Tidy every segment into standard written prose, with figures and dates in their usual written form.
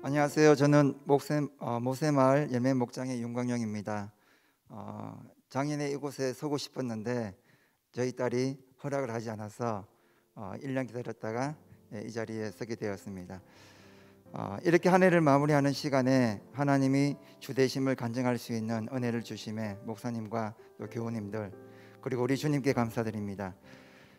안녕하세요. 저는 모세마을 예매 목장의 윤광영입니다. 작년에 이곳에 서고 싶었는데 저희 딸이 허락을 하지 않아서 1년 기다렸다가 이 자리에 서게 되었습니다. 이렇게 한 해를 마무리하는 시간에 하나님이 주되심을 간증할 수 있는 은혜를 주심에 목사님과 또 교우님들 그리고 우리 주님께 감사드립니다.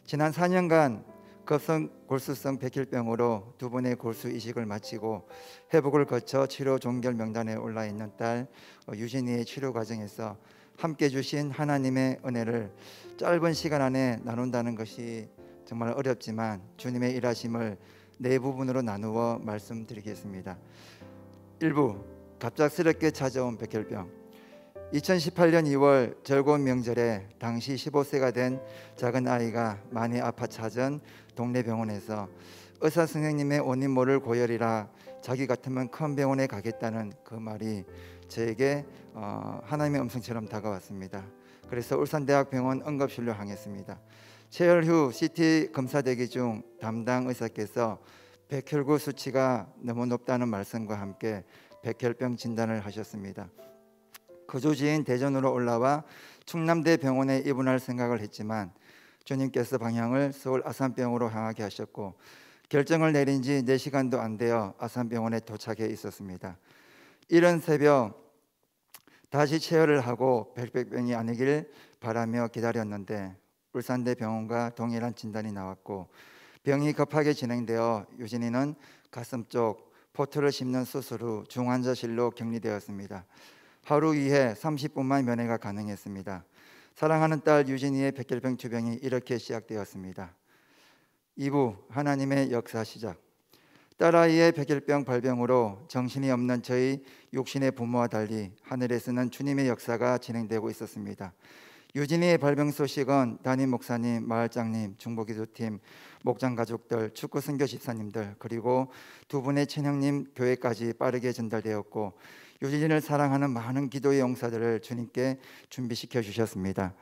지난 4년간 급성 골수성 백혈병으로 두 번의 골수 이식을 마치고 회복을 거쳐 치료 종결 명단에 올라 있는 딸 유진이의 치료 과정에서 함께 주신 하나님의 은혜를 짧은 시간 안에 나눈다는 것이 정말 어렵지만 주님의 일하심을 네 부분으로 나누어 말씀드리겠습니다. 1부, 갑작스럽게 찾아온 백혈병. 2018년 2월 절곤 명절에 당시 15세가 된 작은 아이가 많이 아파 찾은 동네 병원에서 의사 선생님의 원인 모를 고열이라 자기 같으면 큰 병원에 가겠다는 그 말이 저에게 하나님의 음성처럼 다가왔습니다. 그래서 울산대학병원 응급실로 향했습니다. 체열 후 CT 검사 대기 중 담당 의사께서 백혈구 수치가 너무 높다는 말씀과 함께 백혈병 진단을 하셨습니다. 거주지인 대전으로 올라와 충남대 병원에 입원할 생각을 했지만 주님께서 방향을 서울 아산병원으로 향하게 하셨고 결정을 내린 지 4시간도 안 되어 아산병원에 도착해 있었습니다. 이른 새벽 다시 체열을 하고 백혈병이 아니길 바라며 기다렸는데 울산대 병원과 동일한 진단이 나왔고 병이 급하게 진행되어 유진이는 가슴 쪽 포트를 심는 수술 후 중환자실로 격리되었습니다. 하루 이에 30분만 면회가 가능했습니다. 사랑하는 딸 유진이의 백혈병 투병이 이렇게 시작되었습니다. 2부 하나님의 역사 시작. 딸아이의 백혈병 발병으로 정신이 없는 저희 육신의 부모와 달리 하늘에서는 주님의 역사가 진행되고 있었습니다. 유진이의 발병 소식은 담임 목사님, 마을장님, 중보기도팀, 목장 가족들, 축구 선교 집사님들 그리고 두 분의 친형님 교회까지 빠르게 전달되었고 유진이를 사랑하는 많은 기도의 용사들을 주님께 준비시켜 주셨습니다.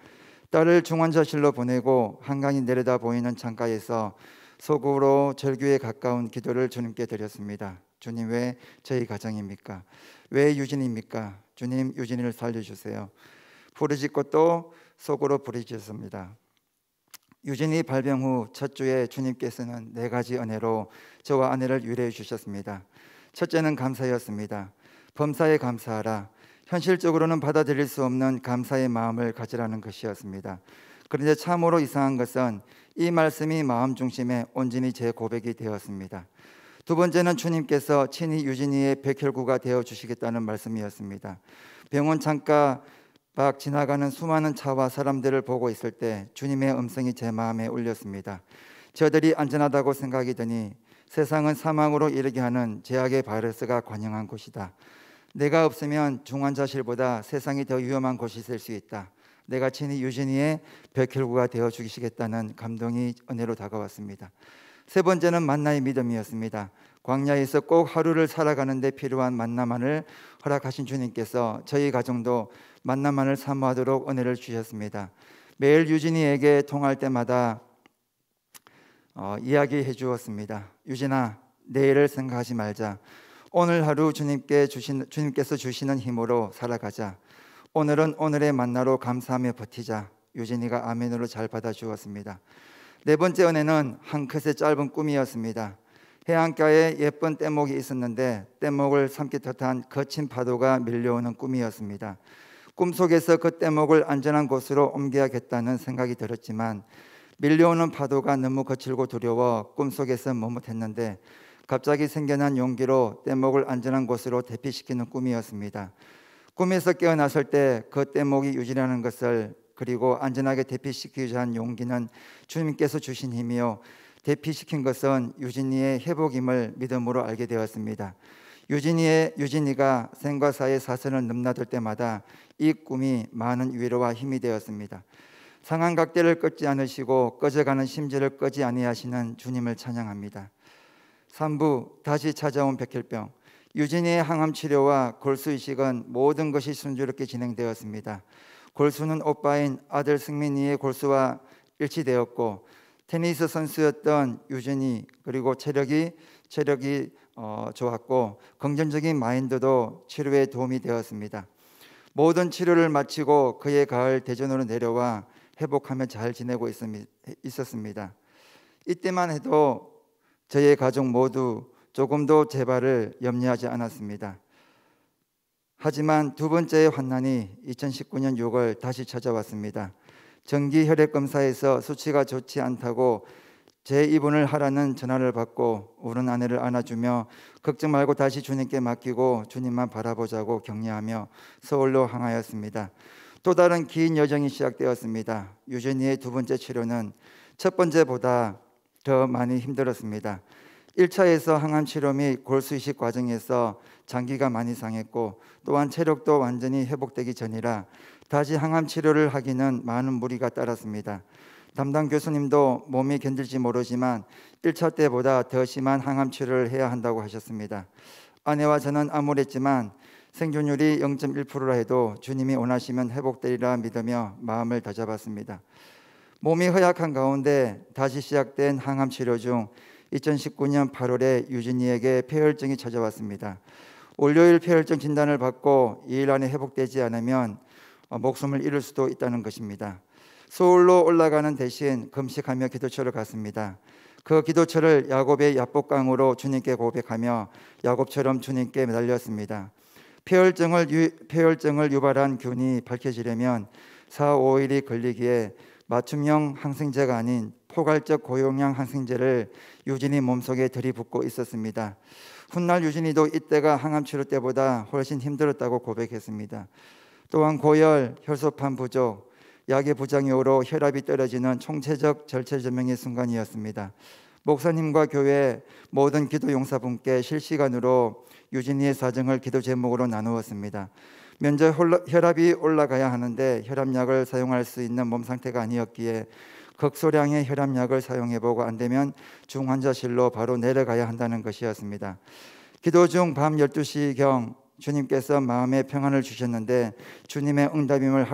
딸을 중환자실로 보내고 한강이 내려다 보이는 창가에서 속으로 절규에 가까운 기도를 주님께 드렸습니다. 주님, 왜 저희 가정입니까? 왜 유진입니까? 주님, 유진이를 살려주세요. 부르짖고 또 속으로 부르짖었습니다. 유진이 발병 후 첫 주에 주님께서는 4가지 은혜로 저와 아내를 위로해 주셨습니다. 첫째는 감사였습니다. 범사에 감사하라. 현실적으로는 받아들일 수 없는 감사의 마음을 가지라는 것이었습니다. 그런데 참으로 이상한 것은 이 말씀이 마음 중심에 온전히 제 고백이 되었습니다. 두 번째는 주님께서 친히 유진이의 백혈구가 되어 주시겠다는 말씀이었습니다. 병원 창가 밖 지나가는 수많은 차와 사람들을 보고 있을 때 주님의 음성이 제 마음에 울렸습니다. 저들이 안전하다고 생각이 드니 세상은 사망으로 이르게 하는 제약의 바이러스가 관영한 곳이다. 내가 없으면 중환자실보다 세상이 더 위험한 곳이 있을 수 있다. 내가 친히 유진이의 백혈구가 되어 주시겠다는 감동이 은혜로 다가왔습니다. 세 번째는 만나의 믿음이었습니다. 광야에서 꼭 하루를 살아가는 데 필요한 만나만을 허락하신 주님께서 저희 가정도 만나만을 사모하도록 은혜를 주셨습니다. 매일 유진이에게 통할 때마다 이야기해 주었습니다. 유진아, 내일을 생각하지 말자. 오늘 하루 주님께서 주시는 힘으로 살아가자. 오늘은 오늘의 만나로 감사하며 버티자. 유진이가 아멘으로 잘 받아주었습니다. 네 번째 은혜는 한 컷의 짧은 꿈이었습니다. 해안가에 예쁜 떼목이 있었는데 떼목을 삼키듯한 거친 파도가 밀려오는 꿈이었습니다. 꿈속에서 그 떼목을 안전한 곳으로 옮겨야겠다는 생각이 들었지만 밀려오는 파도가 너무 거칠고 두려워 꿈속에서 머뭇했는데 갑자기 생겨난 용기로 떼목을 안전한 곳으로 대피시키는 꿈이었습니다. 꿈에서 깨어났을 때 그 떼목이 유지라는 것을 그리고 안전하게 대피시키고자 한 용기는 주님께서 주신 힘이요 대피시킨 것은 유진이의 회복임을 믿음으로 알게 되었습니다. 유진이가 생과 사의 사선을 넘나들 때마다 이 꿈이 많은 위로와 힘이 되었습니다. 상한 각대를 꺾지 않으시고 꺼져가는 심지를 끄지 아니하시는 주님을 찬양합니다. 3부 다시 찾아온 백혈병. 유진이의 항암 치료와 골수 이식은 모든 것이 순조롭게 진행되었습니다. 골수는 오빠인 아들 승민이의 골수와 일치되었고 테니스 선수였던 유진이 그리고 체력이 체력이 좋았고 긍정적인 마인드도 치료에 도움이 되었습니다. 모든 치료를 마치고 그해 가을 대전으로 내려와 회복하며 잘 지내고 있었습니다. 이때만 해도 저의 가족 모두 조금도 재발을 염려하지 않았습니다. 하지만 두 번째의 환난이 2019년 6월 다시 찾아왔습니다. 정기 혈액 검사에서 수치가 좋지 않다고 재입원을 하라는 전화를 받고 우는 아내를 안아주며 걱정 말고 다시 주님께 맡기고 주님만 바라보자고 격려하며 서울로 향하였습니다. 또 다른 긴 여정이 시작되었습니다. 유진이의 두 번째 치료는 첫 번째보다 더 많이 힘들었습니다. 1차에서 항암 치료 및 골수 이식 과정에서 장기가 많이 상했고 또한 체력도 완전히 회복되기 전이라 다시 항암 치료를 하기는 많은 무리가 따랐습니다. 담당 교수님도 몸이 견딜지 모르지만 1차 때보다 더 심한 항암 치료를 해야 한다고 하셨습니다. 아내와 저는 암울했지만 생존율이 0.1%라 해도 주님이 원하시면 회복되리라 믿으며 마음을 다잡았습니다. 몸이 허약한 가운데 다시 시작된 항암 치료 중 2019년 8월에 유진이에게 폐혈증이 찾아왔습니다. 월요일 폐혈증 진단을 받고 2일 안에 회복되지 않으면 목숨을 잃을 수도 있다는 것입니다. 서울로 올라가는 대신 금식하며 기도처를 갔습니다. 그 기도처를 야곱의 야복강으로 주님께 고백하며 야곱처럼 주님께 매달렸습니다. 폐혈증을 유발한 균이 밝혀지려면 4, 5일이 걸리기에 맞춤형 항생제가 아닌 포괄적 고용량 항생제를 유진이 몸속에 들이붓고 있었습니다. 훗날 유진이도 이때가 항암 치료 때보다 훨씬 힘들었다고 고백했습니다. 또한 고열, 혈소판 부족, 약의 부작용으로 혈압이 떨어지는 총체적 절체절명의 순간이었습니다. 목사님과 교회 모든 기도 용사분께 실시간으로 유진이의 사정을 기도 제목으로 나누었습니다. 먼저 혈압이 올라가야 하는데 혈압약을 사용할 수 있는 몸 상태가 아니었기에 극소량의 혈압약을 사용해보고 안되면 중환자실로 바로 내려가야 한다는 것이었습니다. 기도 중 밤 12시경 주님께서 마음의 평안을 주셨는데 주님의 응답임을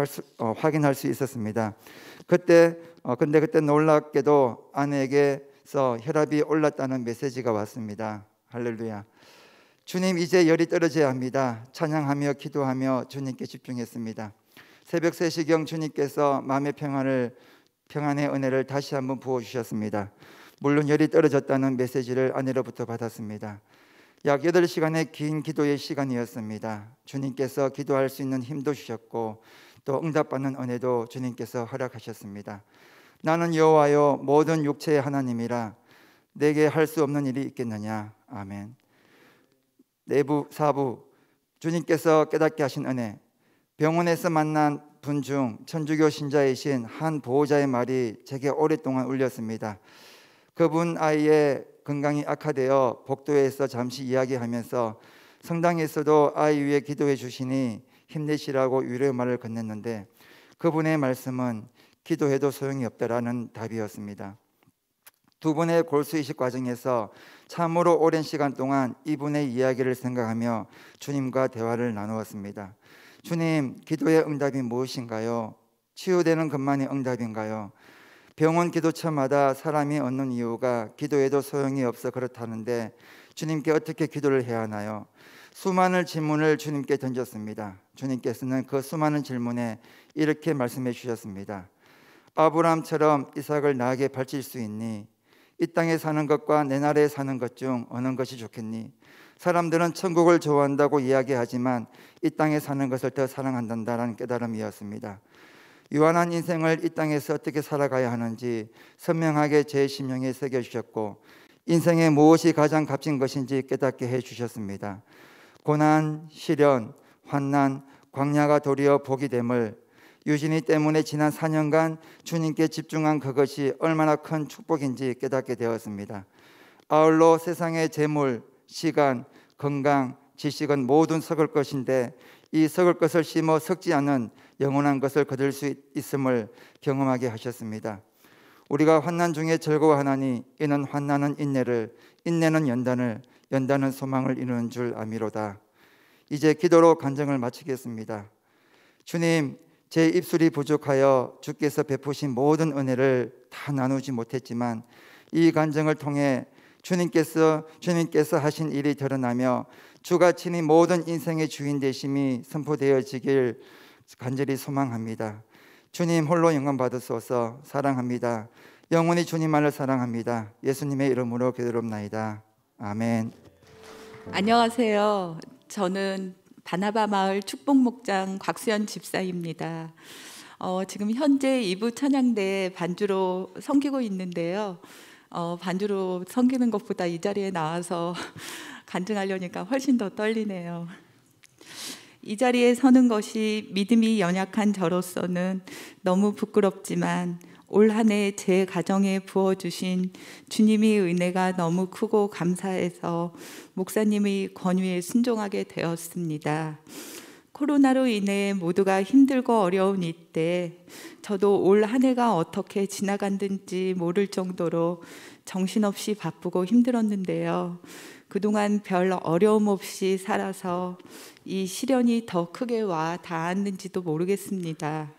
확인할 수 있었습니다. 근데 그때 놀랍게도 아내에게서 혈압이 올랐다는 메시지가 왔습니다. 할렐루야. 주님, 이제 열이 떨어져야 합니다. 찬양하며 기도하며 주님께 집중했습니다. 새벽 3시경 주님께서 마음의 평안의 은혜를 다시 한번 부어주셨습니다. 물론 열이 떨어졌다는 메시지를 아내로부터 받았습니다. 약 8시간의 긴 기도의 시간이었습니다. 주님께서 기도할 수 있는 힘도 주셨고 또 응답받는 은혜도 주님께서 허락하셨습니다. 나는 여호와여 모든 육체의 하나님이라 내게 할 수 없는 일이 있겠느냐. 아멘. 내부 4부 주님께서 깨닫게 하신 은혜. 병원에서 만난 분 중 천주교 신자이신 한 보호자의 말이 제게 오랫동안 울렸습니다. 그분 아이의 건강이 악화되어 복도에서 잠시 이야기하면서 성당에서도 아이 위해 기도해 주시니 힘내시라고 위로의 말을 건넸는데 그분의 말씀은 기도해도 소용이 없다라는 답이었습니다. 두 분의 골수 이식 과정에서 참으로 오랜 시간 동안 이분의 이야기를 생각하며 주님과 대화를 나누었습니다. 주님, 기도의 응답이 무엇인가요? 치유되는 것만이 응답인가요? 병원 기도처마다 사람이 얻는 이유가 기도해도 소용이 없어 그렇다는데 주님께 어떻게 기도를 해야 하나요? 수많은 질문을 주님께 던졌습니다. 주님께서는 그 수많은 질문에 이렇게 말씀해 주셨습니다. 아브라함처럼 이삭을 나에게 바칠 수 있니? 이 땅에 사는 것과 내 나라에 사는 것 중 어느 것이 좋겠니? 사람들은 천국을 좋아한다고 이야기하지만 이 땅에 사는 것을 더 사랑한다는 깨달음이었습니다. 유한한 인생을 이 땅에서 어떻게 살아가야 하는지 선명하게 제 심령에 새겨주셨고 인생에 무엇이 가장 값진 것인지 깨닫게 해주셨습니다. 고난, 시련, 환난, 광야가 도리어 복이 됨을 유진이 때문에 지난 4년간 주님께 집중한 그것이 얼마나 큰 축복인지 깨닫게 되었습니다. 아울러 세상의 재물, 시간, 건강, 지식은 모든 썩을 것인데 이 썩을 것을 심어 썩지 않는 영원한 것을 거둘 수 있음을 경험하게 하셨습니다. 우리가 환난 중에 즐거워하나니 이는 환난은 인내를, 인내는 연단을, 연단은 소망을 이루는 줄 아미로다. 이제 기도로 간증을 마치겠습니다. 주님, 제 입술이 부족하여 주께서 베푸신 모든 은혜를 다 나누지 못했지만 이 간증을 통해 주님께서 하신 일이 드러나며 주가 친히 모든 인생의 주인 되심이 선포되어지길 간절히 소망합니다. 주님 홀로 영광 받으소서. 사랑합니다. 영원히 주님만을 사랑합니다. 예수님의 이름으로 기도합나이다. 아멘. 안녕하세요. 저는 바나바 마을 축복목장 곽수연 집사입니다. 지금 현재 2부 찬양대 반주로 섬기고 있는데요. 반주로 섬기는 것보다 이 자리에 나와서 간증하려니까 훨씬 더 떨리네요. 이 자리에 서는 것이 믿음이 연약한 저로서는 너무 부끄럽지만 올 한 해 제 가정에 부어주신 주님의 은혜가 너무 크고 감사해서 목사님의 권유에 순종하게 되었습니다. 코로나로 인해 모두가 힘들고 어려운 이때 저도 올 한 해가 어떻게 지나갔는지 모를 정도로 정신없이 바쁘고 힘들었는데요. 그동안 별 어려움 없이 살아서 이 시련이 더 크게 와 닿았는지도 모르겠습니다.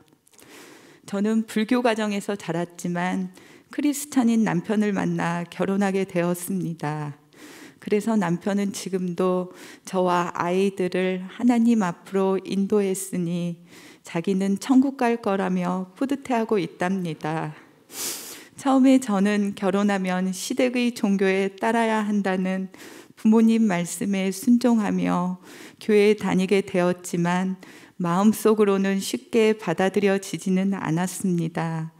저는 불교 가정에서 자랐지만 크리스찬인 남편을 만나 결혼하게 되었습니다. 그래서 남편은 지금도 저와 아이들을 하나님 앞으로 인도했으니 자기는 천국 갈 거라며 뿌듯해하고 있답니다. 처음에 저는 결혼하면 시댁의 종교에 따라야 한다는 부모님 말씀에 순종하며 교회에 다니게 되었지만 마음속으로는 쉽게 받아들여지지는 않았습니다.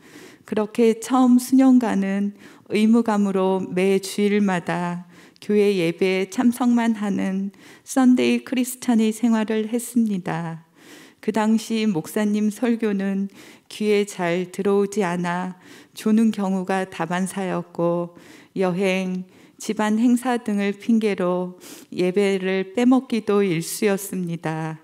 그렇게 처음 수년간은 의무감으로 매 주일마다 교회 예배에 참석만 하는 썬데이 크리스찬의 생활을 했습니다. 그 당시 목사님 설교는 귀에 잘 들어오지 않아 조는 경우가 다반사였고 여행, 집안 행사 등을 핑계로 예배를 빼먹기도 일쑤였습니다.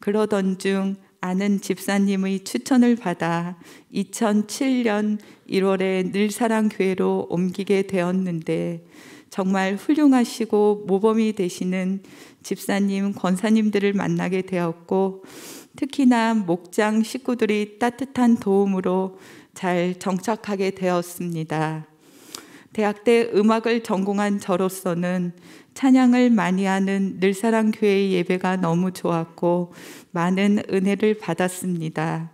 그러던 중 아는 집사님의 추천을 받아 2007년 1월에 늘사랑교회로 옮기게 되었는데 정말 훌륭하시고 모범이 되시는 집사님, 권사님들을 만나게 되었고 특히나 목장 식구들이 따뜻한 도움으로 잘 정착하게 되었습니다. 대학 때 음악을 전공한 저로서는 찬양을 많이 하는 늘사랑교회의 예배가 너무 좋았고 많은 은혜를 받았습니다.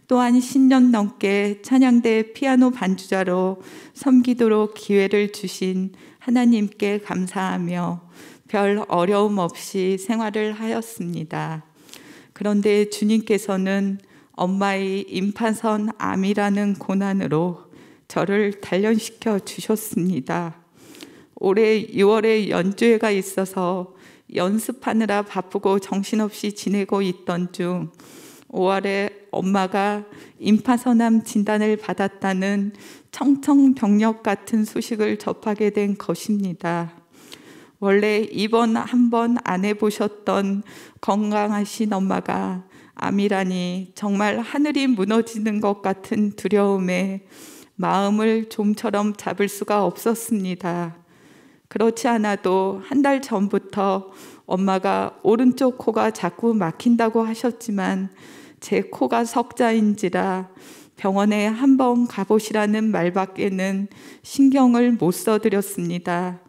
또한 10년 넘게 찬양대 피아노 반주자로 섬기도록 기회를 주신 하나님께 감사하며 별 어려움 없이 생활을 하였습니다. 그런데 주님께서는 엄마의 임파선 암이라는 고난으로 저를 단련시켜 주셨습니다. 올해 6월에 연주회가 있어서 연습하느라 바쁘고 정신없이 지내고 있던 중 5월에 엄마가 임파선암 진단을 받았다는 청천벽력 같은 소식을 접하게 된 것입니다. 원래 입원 한 번 안 해보셨던 건강하신 엄마가 암이라니 정말 하늘이 무너지는 것 같은 두려움에 마음을 좀처럼 잡을 수가 없었습니다. 그렇지 않아도 한 달 전부터 엄마가 오른쪽 코가 자꾸 막힌다고 하셨지만 제 코가 석자인지라 병원에 한번 가보시라는 말밖에는 신경을 못 써드렸습니다.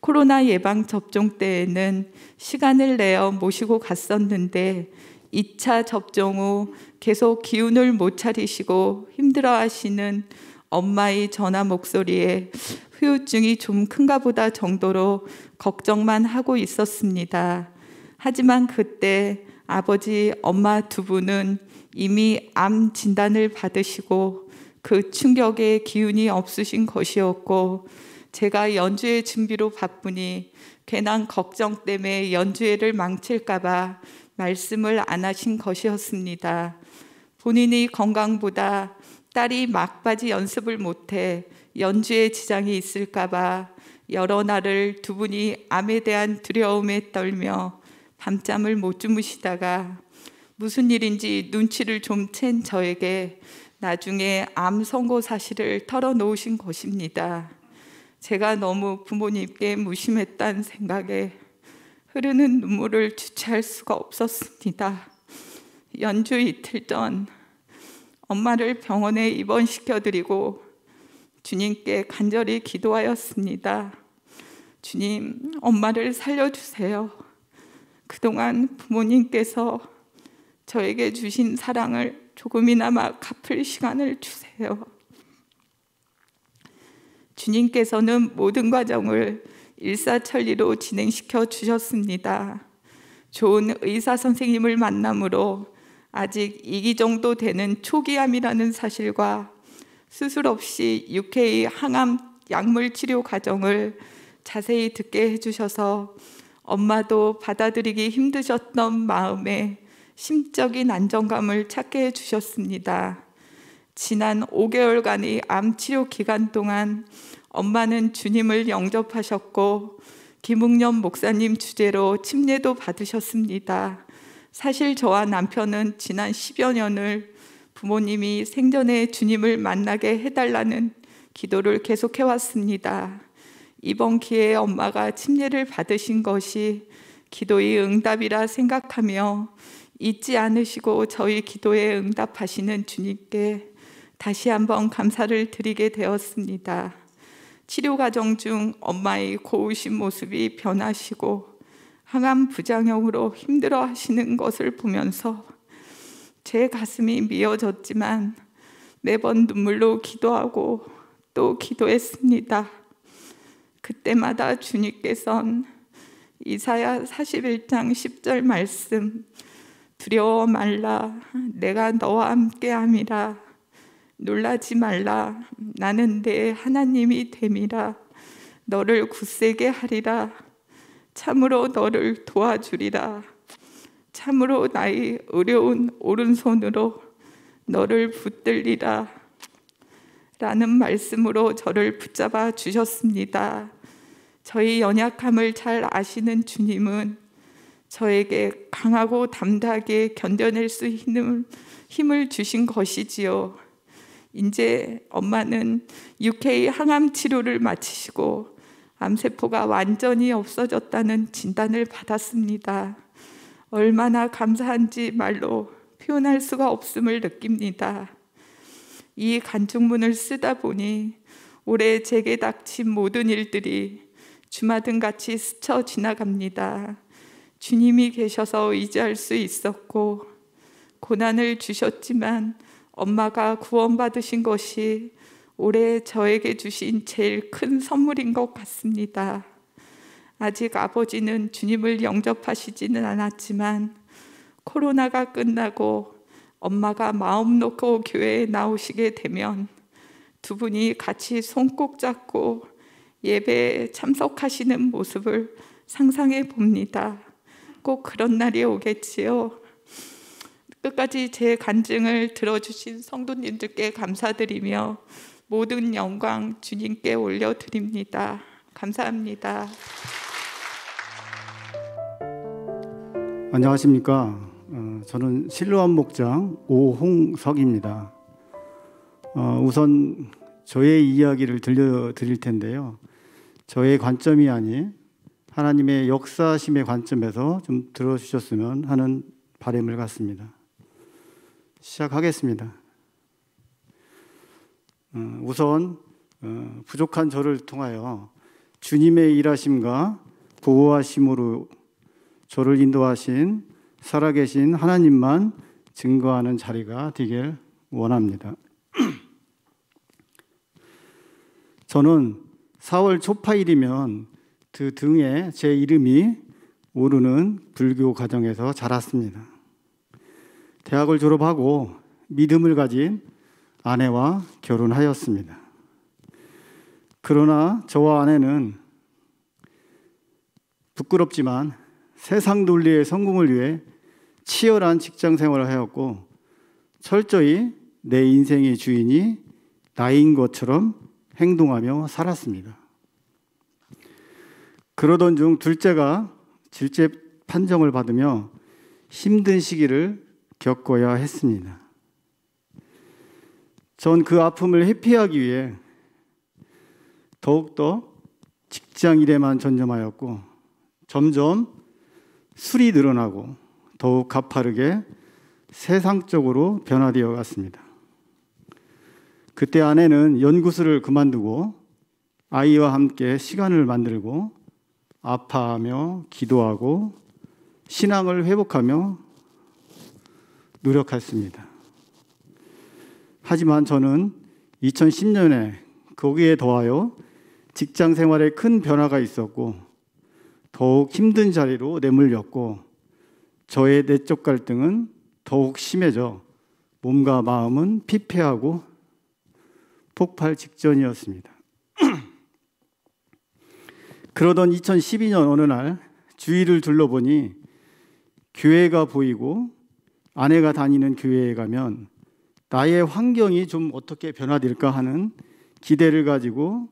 코로나 예방 접종 때에는 시간을 내어 모시고 갔었는데 2차 접종 후 계속 기운을 못 차리시고 힘들어하시는 엄마의 전화 목소리에 후유증이 좀 큰가 보다 정도로 걱정만 하고 있었습니다. 하지만 그때 아버지, 엄마 두 분은 이미 암 진단을 받으시고 그 충격에 기운이 없으신 것이었고 제가 연주회 준비로 바쁘니 괜한 걱정 때문에 연주회를 망칠까 봐 말씀을 안 하신 것이었습니다. 본인의 건강보다 딸이 막바지 연습을 못해 연주에 지장이 있을까 봐 여러 날을 두 분이 암에 대한 두려움에 떨며 밤잠을 못 주무시다가 무슨 일인지 눈치를 좀 챈 저에게 나중에 암 선고 사실을 털어놓으신 것입니다. 제가 너무 부모님께 무심했다는 생각에 흐르는 눈물을 주체할 수가 없었습니다. 연주 이틀 전 엄마를 병원에 입원시켜드리고 주님께 간절히 기도하였습니다. 주님, 엄마를 살려주세요. 그동안 부모님께서 저에게 주신 사랑을 조금이나마 갚을 시간을 주세요. 주님께서는 모든 과정을 일사천리로 진행시켜 주셨습니다. 좋은 의사 선생님을 만남으로 아직 2기 정도 되는 초기암이라는 사실과 수술 없이 UK 항암 약물 치료 과정을 자세히 듣게 해주셔서 엄마도 받아들이기 힘드셨던 마음에 심적인 안정감을 찾게 해주셨습니다. 지난 5개월간의 암 치료 기간 동안 엄마는 주님을 영접하셨고 김웅년 목사님 주재로 침례도 받으셨습니다. 사실 저와 남편은 지난 10여 년을 부모님이 생전에 주님을 만나게 해달라는 기도를 계속해왔습니다. 이번 기회에 엄마가 침례를 받으신 것이 기도의 응답이라 생각하며 잊지 않으시고 저희 기도에 응답하시는 주님께 다시 한번 감사를 드리게 되었습니다. 치료 과정 중 엄마의 고우신 모습이 변하시고 항암 부작용으로 힘들어 하시는 것을 보면서 제 가슴이 미어졌지만 매번 눈물로 기도하고 또 기도했습니다. 그때마다 주님께서는 이사야 41장 10절 말씀, 두려워 말라, 내가 너와 함께함이라, 놀라지 말라, 나는 내 하나님이 됨이라, 너를 굳세게 하리라, 참으로 너를 도와주리라, 참으로 나의 어려운 오른손으로 너를 붙들리라 라는 말씀으로 저를 붙잡아 주셨습니다. 저희 연약함을 잘 아시는 주님은 저에게 강하고 담대하게 견뎌낼 수 있는 힘을 주신 것이지요. 이제 엄마는 UK 항암 치료를 마치시고 암세포가 완전히 없어졌다는 진단을 받았습니다. 얼마나 감사한지 말로 표현할 수가 없음을 느낍니다. 이 간증문을 쓰다 보니 올해 제게 닥친 모든 일들이 주마등같이 스쳐 지나갑니다. 주님이 계셔서 의지할 수 있었고 고난을 주셨지만 엄마가 구원받으신 것이 올해 저에게 주신 제일 큰 선물인 것 같습니다. 아직 아버지는 주님을 영접하시지는 않았지만 코로나가 끝나고 엄마가 마음 놓고 교회에 나오시게 되면 두 분이 같이 손 꼭 잡고 예배에 참석하시는 모습을 상상해 봅니다. 꼭 그런 날이 오겠지요. 끝까지 제 간증을 들어주신 성도님들께 감사드리며 모든 영광 주님께 올려드립니다. 감사합니다. 안녕하십니까. 저는 실로암 목장 오홍석입니다. 우선 저의 이야기를 들려드릴 텐데요. 저의 관점이 아닌 하나님의 역사심의 관점에서 좀 들어주셨으면 하는 바람을 갖습니다. 시작하겠습니다. 우선 부족한 저를 통하여 주님의 일하심과 보호하심으로 저를 인도하신 살아계신 하나님만 증거하는 자리가 되길 원합니다. 저는 4월 초파일이면 그 등에 제 이름이 오르는 불교 가정에서 자랐습니다. 대학을 졸업하고 믿음을 가진 아내와 결혼하였습니다. 그러나 저와 아내는 부끄럽지만 세상 논리의 성공을 위해 치열한 직장 생활을 하였고 철저히 내 인생의 주인이 나인 것처럼 행동하며 살았습니다. 그러던 중 둘째가 질제 판정을 받으며 힘든 시기를 겪어야 했습니다. 전 그 아픔을 회피하기 위해 더욱더 직장 일에만 전념하였고 점점 술이 늘어나고 더욱 가파르게 세상적으로 변화되어 갔습니다. 그때 아내는 연구소를 그만두고 아이와 함께 시간을 만들고 아파하며 기도하고 신앙을 회복하며 노력했습니다. 하지만 저는 2010년에 거기에 더하여 직장 생활에 큰 변화가 있었고 더욱 힘든 자리로 내몰렸고 저의 내적 갈등은 더욱 심해져 몸과 마음은 피폐하고 폭발 직전이었습니다. 그러던 2012년 어느 날 주위를 둘러보니 교회가 보이고 아내가 다니는 교회에 가면 나의 환경이 좀 어떻게 변화될까 하는 기대를 가지고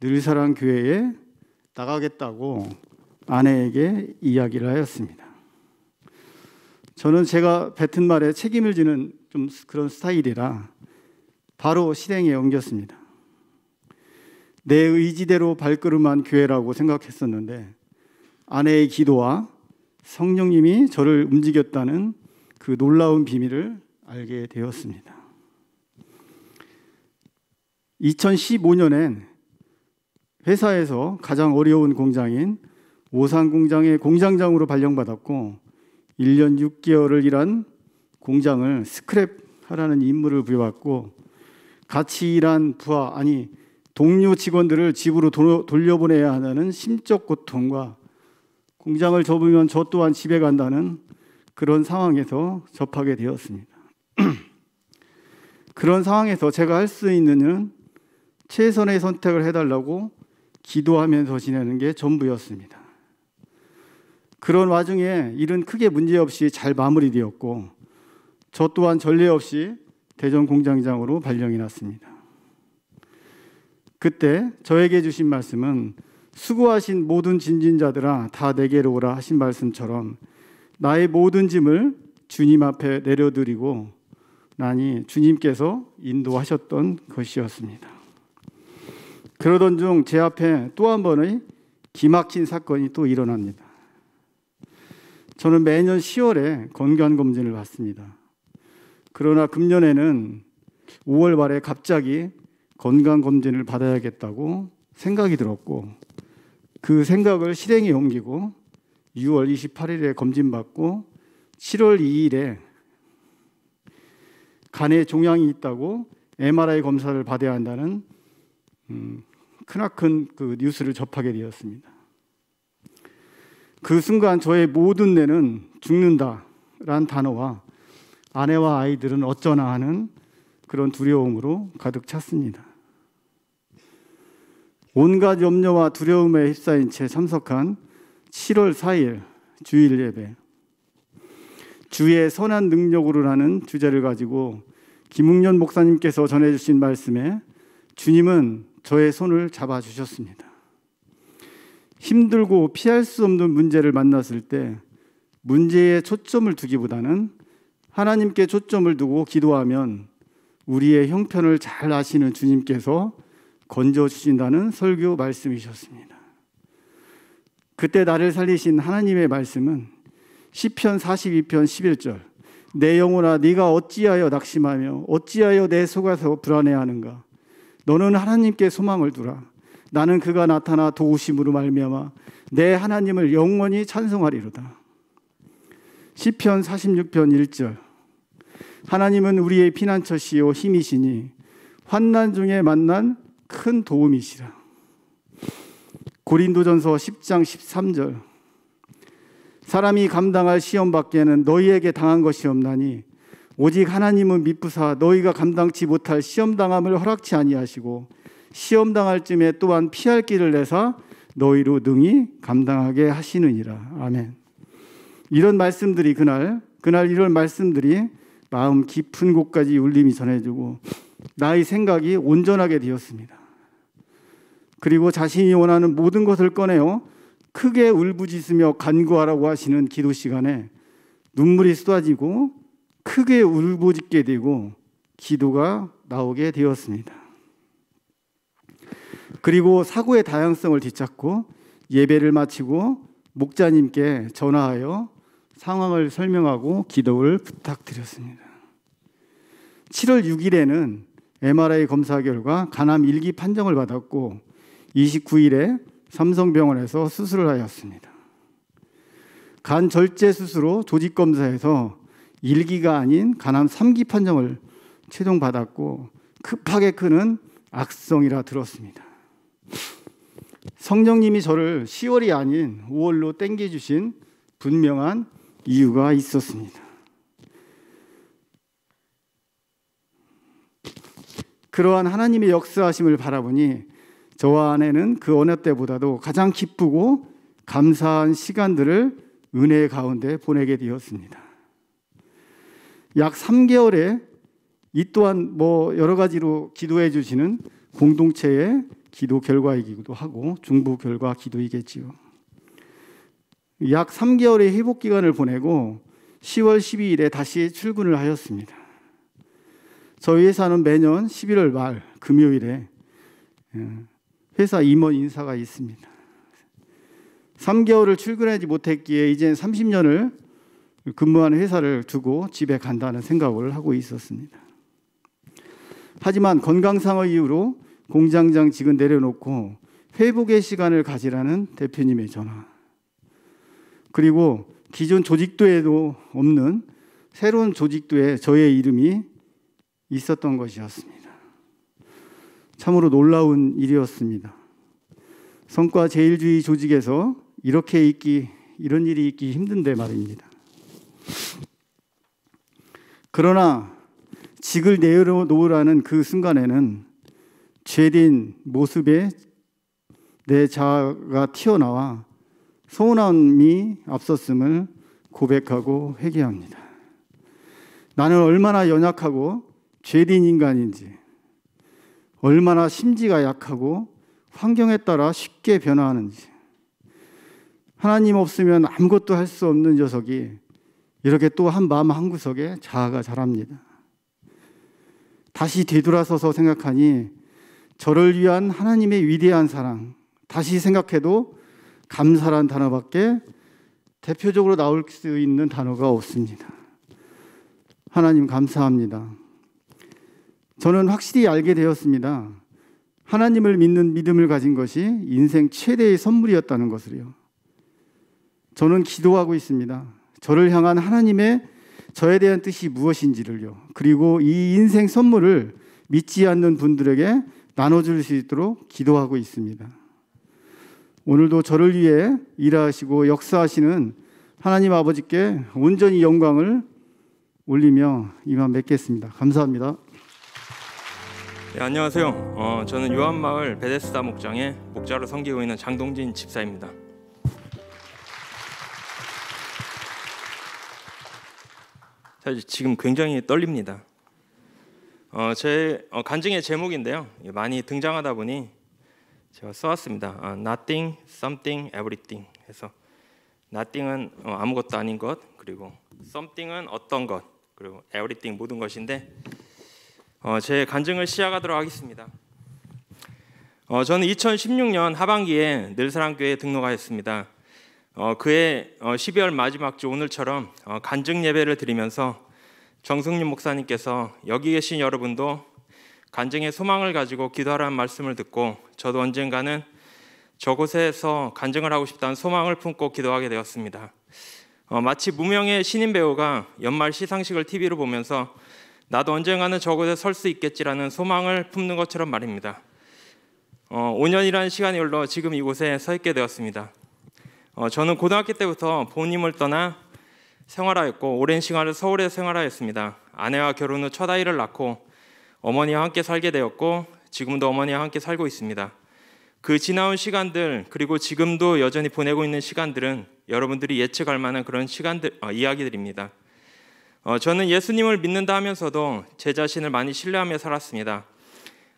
늘사랑 교회에 나가겠다고 아내에게 이야기를 하였습니다. 저는 제가 뱉은 말에 책임을 지는 좀 그런 스타일이라 바로 실행에 옮겼습니다. 내 의지대로 발걸음한 교회라고 생각했었는데 아내의 기도와 성령님이 저를 움직였다는 그 놀라운 비밀을 알게 되었습니다. 2015년엔 회사에서 가장 어려운 공장인 오산 공장의 공장장으로 발령받았고 1년 6개월을 일한 공장을 스크랩하라는 임무를 부여받고 같이 일한 동료 직원들을 집으로 돌려보내야 하는 심적 고통과 공장을 접으면 저 또한 집에 간다는 그런 상황에서 접하게 되었습니다. 그런 상황에서 제가 할 수 있는 최선의 선택을 해달라고 기도하면서 지내는 게 전부였습니다. 그런 와중에 일은 크게 문제없이 잘 마무리되었고 저 또한 전례 없이 대전 공장장으로 발령이 났습니다. 그때 저에게 주신 말씀은 수고하신 모든 진진자들아 다 내게로 오라 하신 말씀처럼 나의 모든 짐을 주님 앞에 내려드리고 나니 주님께서 인도하셨던 것이었습니다. 그러던 중 제 앞에 또 한 번의 기막힌 사건이 또 일어납니다. 저는 매년 10월에 건강검진을 받습니다. 그러나 금년에는 5월 말에 갑자기 건강검진을 받아야겠다고 생각이 들었고 그 생각을 실행에 옮기고 6월 28일에 검진받고 7월 2일에 간에 종양이 있다고 MRI 검사를 받아야 한다는 크나큰 그 뉴스를 접하게 되었습니다. 그 순간 저의 모든 뇌는 죽는다라는 단어와 아내와 아이들은 어쩌나 하는 그런 두려움으로 가득 찼습니다. 온갖 염려와 두려움에 휩싸인 채 참석한 7월 4일 주일 예배, 주의 선한 능력으로라는 주제를 가지고 김웅년 목사님께서 전해주신 말씀에 주님은 저의 손을 잡아주셨습니다. 힘들고 피할 수 없는 문제를 만났을 때 문제에 초점을 두기보다는 하나님께 초점을 두고 기도하면 우리의 형편을 잘 아시는 주님께서 건져주신다는 설교 말씀이셨습니다. 그때 나를 살리신 하나님의 말씀은 시편 42편 11절 내 영혼아 네가 어찌하여 낙심하며 어찌하여 내 속에서 불안해하는가 너는 하나님께 소망을 두라 나는 그가 나타나 도우심으로 말미암아 내 하나님을 영원히 찬송하리로다. 시편 46편 1절 하나님은 우리의 피난처시요 힘이시니 환난 중에 만난 큰 도움이시라. 고린도전서 10장 13절 사람이 감당할 시험 밖에는 너희에게 당한 것이 없나니 오직 하나님은 미쁘사 너희가 감당치 못할 시험 당함을 허락치 아니하시고 시험 당할 쯤에 또한 피할 길을 내사 너희로 능히 감당하게 하시느니라. 아멘. 이런 말씀들이 그날 이런 말씀들이 마음 깊은 곳까지 울림이 전해지고 나의 생각이 온전하게 되었습니다. 그리고 자신이 원하는 모든 것을 꺼내어 크게 울부짖으며 간구하라고 하시는 기도 시간에 눈물이 쏟아지고 크게 울부짖게 되고 기도가 나오게 되었습니다. 그리고 사고의 다양성을 뒤찾고 예배를 마치고 목자님께 전화하여 상황을 설명하고 기도를 부탁드렸습니다. 7월 6일에는 MRI 검사 결과 간암 1기 판정을 받았고 29일에 삼성병원에서 수술을 하였습니다. 간 절제 수술로 조직 검사에서 1기가 아닌 간암 3기 판정을 최종 받았고 급하게 크는 악성이라 들었습니다. 성령님이 저를 10월이 아닌 5월로 땡겨주신 분명한 이유가 있었습니다. 그러한 하나님의 역사하심을 바라보니 저와 아내는 그 어느 때보다도 가장 기쁘고 감사한 시간들을 은혜 가운데 보내게 되었습니다. 약 3개월에 이 또한 여러 가지로 기도해 주시는 공동체의 기도 결과이기도 하고 중보 결과 기도이겠지요. 약 3개월의 회복 기간을 보내고 10월 12일에 다시 출근을 하였습니다. 저희 회사는 매년 11월 말 금요일에 회사 임원 인사가 있습니다. 3개월을 출근하지 못했기에 이제 30년을 근무하는 회사를 두고 집에 간다는 생각을 하고 있었습니다. 하지만 건강상의 이유로 공장장직은 내려놓고 회복의 시간을 가지라는 대표님의 전화, 그리고 기존 조직도에도 없는 새로운 조직도에 저의 이름이 있었던 것이었습니다. 참으로 놀라운 일이었습니다. 성과 제일주의 조직에서 이런 일이 있기 힘든데 말입니다. 그러나 직을 내려놓으라는 그 순간에는 죄된 모습에 내 자아가 튀어나와 서운함이 앞섰음을 고백하고 회개합니다. 나는 얼마나 연약하고 죄된 인간인지, 얼마나 심지가 약하고 환경에 따라 쉽게 변화하는지, 하나님 없으면 아무것도 할 수 없는 녀석이 이렇게 또 한 마음 한구석에 자아가 자랍니다. 다시 되돌아서서 생각하니 저를 위한 하나님의 위대한 사랑, 다시 생각해도 감사란 단어밖에 대표적으로 나올 수 있는 단어가 없습니다. 하나님 감사합니다. 저는 확실히 알게 되었습니다. 하나님을 믿는 믿음을 가진 것이 인생 최대의 선물이었다는 것을요. 저는 기도하고 있습니다. 저를 향한 하나님의 저에 대한 뜻이 무엇인지를요. 그리고 이 인생 선물을 믿지 않는 분들에게 나눠줄 수 있도록 기도하고 있습니다. 오늘도 저를 위해 일하시고 역사하시는 하나님 아버지께 온전히 영광을 올리며 이만 맺겠습니다. 감사합니다. 네, 안녕하세요. 저는 요한마을 베데스다 목장에 목자로 섬기고 있는 장동진 집사입니다. 사실 지금 굉장히 떨립니다. 제 간증의 제목인데요, 많이 등장하다 보니 제가 써왔습니다. Nothing, something, everything 해서 Nothing은 아무것도 아닌 것, 그리고 Something은 어떤 것, 그리고 Everything 모든 것인데 제 간증을 시작하도록 하겠습니다. 저는 2016년 하반기에 늘사랑교회에 등록하였습니다. 그해 12월 마지막 주 오늘처럼 간증 예배를 드리면서 정승윤 목사님께서 여기 계신 여러분도 간증의 소망을 가지고 기도하라는 말씀을 듣고 저도 언젠가는 저곳에서 간증을 하고 싶다는 소망을 품고 기도하게 되었습니다. 마치 무명의 신인 배우가 연말 시상식을 TV로 보면서 나도 언젠가는 저곳에 설 수 있겠지라는 소망을 품는 것처럼 말입니다. 5년이라는 시간이 흘러 지금 이곳에 서 있게 되었습니다. 저는 고등학교 때부터 부모님을 떠나 생활하였고 오랜 시간을 서울에 생활하였습니다. 아내와 결혼 후 첫 아이를 낳고 어머니와 함께 살게 되었고 지금도 어머니와 함께 살고 있습니다. 그 지나온 시간들, 그리고 지금도 여전히 보내고 있는 시간들은 여러분들이 예측할 만한 그런 이야기들입니다. 저는 예수님을 믿는다 하면서도 제 자신을 많이 신뢰하며 살았습니다.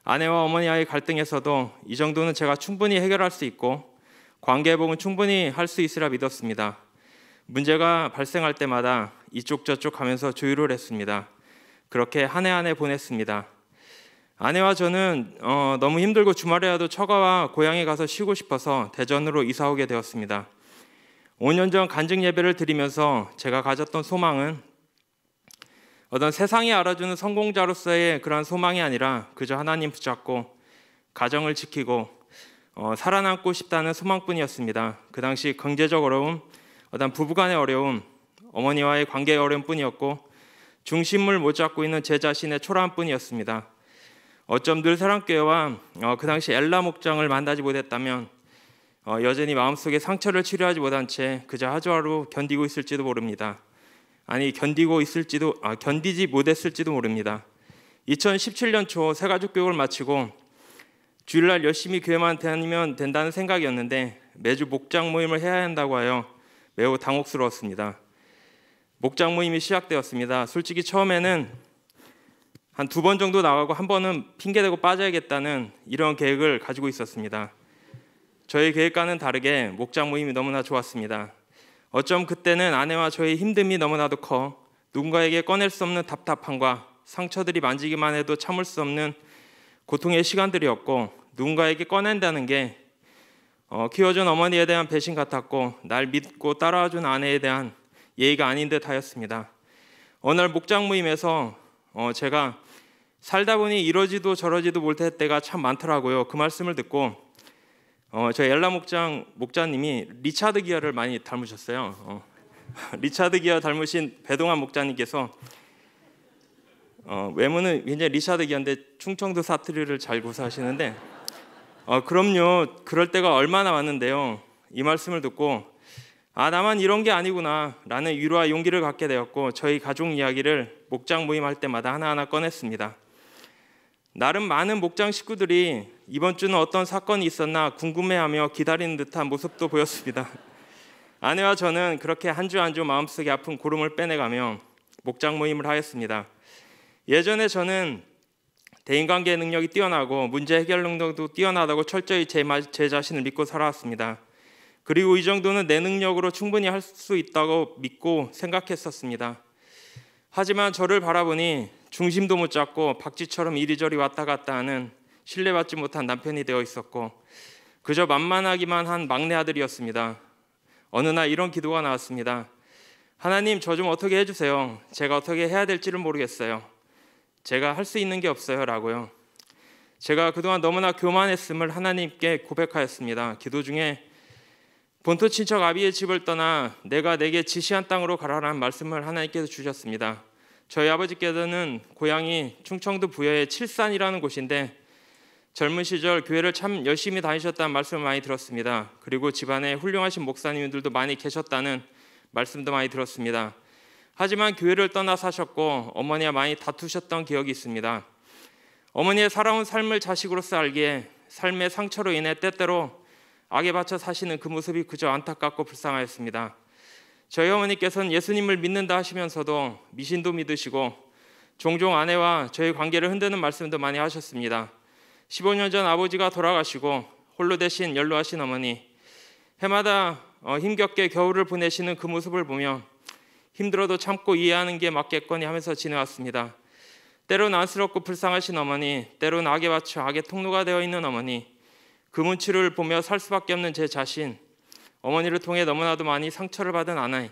아내와 어머니와의 갈등에서도 이 정도는 제가 충분히 해결할 수 있고 관계 회복은 충분히 할 수 있으라 믿었습니다. 문제가 발생할 때마다 이쪽 저쪽 하면서 조율을 했습니다. 그렇게 한 해 한 해 보냈습니다. 아내와 저는 너무 힘들고 주말에라도 처가와 고향에 가서 쉬고 싶어서 대전으로 이사 오게 되었습니다. 5년 전 간증 예배를 드리면서 제가 가졌던 소망은 어떤 세상이 알아주는 성공자로서의 그러한 소망이 아니라 그저 하나님 붙잡고 가정을 지키고 살아남고 싶다는 소망뿐이었습니다. 그 당시 경제적 어려움, 어떤 부부간의 어려움, 어머니와의 관계의 어려움뿐이었고 중심을 못 잡고 있는 제 자신의 초라함뿐이었습니다. 어쩜 늘 사랑교회와 그 당시 엘라 목장을 만나지 못했다면 여전히 마음속에 상처를 치료하지 못한 채 그저 하루하루 견디고 있을지도 모릅니다. 아니 견디지 못했을지도 모릅니다. 2017년 초 새가족 교육을 마치고 주일날 열심히 교회만 다니면 된다는 생각이었는데 매주 목장 모임을 해야 한다고 하여 매우 당혹스러웠습니다. 목장 모임이 시작되었습니다. 솔직히 처음에는 한 2번 정도 나가고 한 번은 핑계대고 빠져야겠다는 이런 계획을 가지고 있었습니다. 저희 계획과는 다르게 목장 모임이 너무나 좋았습니다. 어쩜 그때는 아내와 저의 힘듦이 너무나도 커 누군가에게 꺼낼 수 없는 답답함과 상처들이 만지기만 해도 참을 수 없는 고통의 시간들이었고 누군가에게 꺼낸다는 게 키워준 어머니에 대한 배신 같았고 날 믿고 따라와준 아내에 대한 예의가 아닌 듯 하였습니다. 어느 날 목장 모임에서 제가 살다 보니 이러지도 저러지도 못할 때가 참 많더라고요. 그 말씀을 듣고 저희 엘라 목자님이 리차드 기어를 많이 닮으셨어요. 리차드 기어 닮으신 배동환 목자님께서 외모는 굉장히 리차드 기어인데 충청도 사투리를 잘 구사하시는데 그럼요. 그럴 때가 얼마나 많은데요. 이 말씀을 듣고 나만 이런 게 아니구나 라는 위로와 용기를 갖게 되었고 저희 가족 이야기를 목장 모임할 때마다 하나하나 꺼냈습니다. 나름 많은 목장 식구들이 이번 주는 어떤 사건이 있었나 궁금해하며 기다리는 듯한 모습도 보였습니다. 아내와 저는 그렇게 한 주 한 주 마음속에 아픈 고름을 빼내가며 목장 모임을 하였습니다. 예전에 저는 대인관계 능력이 뛰어나고 문제 해결 능력도 뛰어나다고 철저히 제 자신을 믿고 살아왔습니다. 그리고 이 정도는 내 능력으로 충분히 할 수 있다고 믿고 생각했었습니다. 하지만 저를 바라보니 중심도 못 잡고 박쥐처럼 이리저리 왔다 갔다 하는 신뢰받지 못한 남편이 되어 있었고 그저 만만하기만 한 막내 아들이었습니다. 어느 날 이런 기도가 나왔습니다. 하나님, 저 좀 어떻게 해주세요. 제가 어떻게 해야 될지를 모르겠어요. 제가 할 수 있는 게 없어요 라고요. 제가 그동안 너무나 교만했음을 하나님께 고백하였습니다. 기도 중에 본토 친척 아비의 집을 떠나 내가 내게 지시한 땅으로 가라라는 말씀을 하나님께서 주셨습니다. 저희 아버지께서는 고향이 충청도 부여의 칠산이라는 곳인데 젊은 시절 교회를 참 열심히 다니셨다는 말씀을 많이 들었습니다. 그리고 집안에 훌륭하신 목사님들도 많이 계셨다는 말씀도 많이 들었습니다. 하지만 교회를 떠나 사셨고 어머니와 많이 다투셨던 기억이 있습니다. 어머니의 살아온 삶을 자식으로서 알기에 삶의 상처로 인해 때때로 악에 바쳐 사시는 그 모습이 그저 안타깝고 불쌍하였습니다. 저희 어머니께서는 예수님을 믿는다 하시면서도 미신도 믿으시고 종종 아내와 저희 관계를 흔드는 말씀도 많이 하셨습니다. 15년 전 아버지가 돌아가시고 홀로 되신 연로하신 어머니, 해마다 힘겹게 겨울을 보내시는 그 모습을 보며 힘들어도 참고 이해하는 게 맞겠거니 하면서 지내왔습니다. 때론 안쓰럽고 불쌍하신 어머니, 때론 악에 바쳐 악의 통로가 되어 있는 어머니, 그 문치를 보며 살 수밖에 없는 제 자신, 어머니를 통해 너무나도 많이 상처를 받은 아내,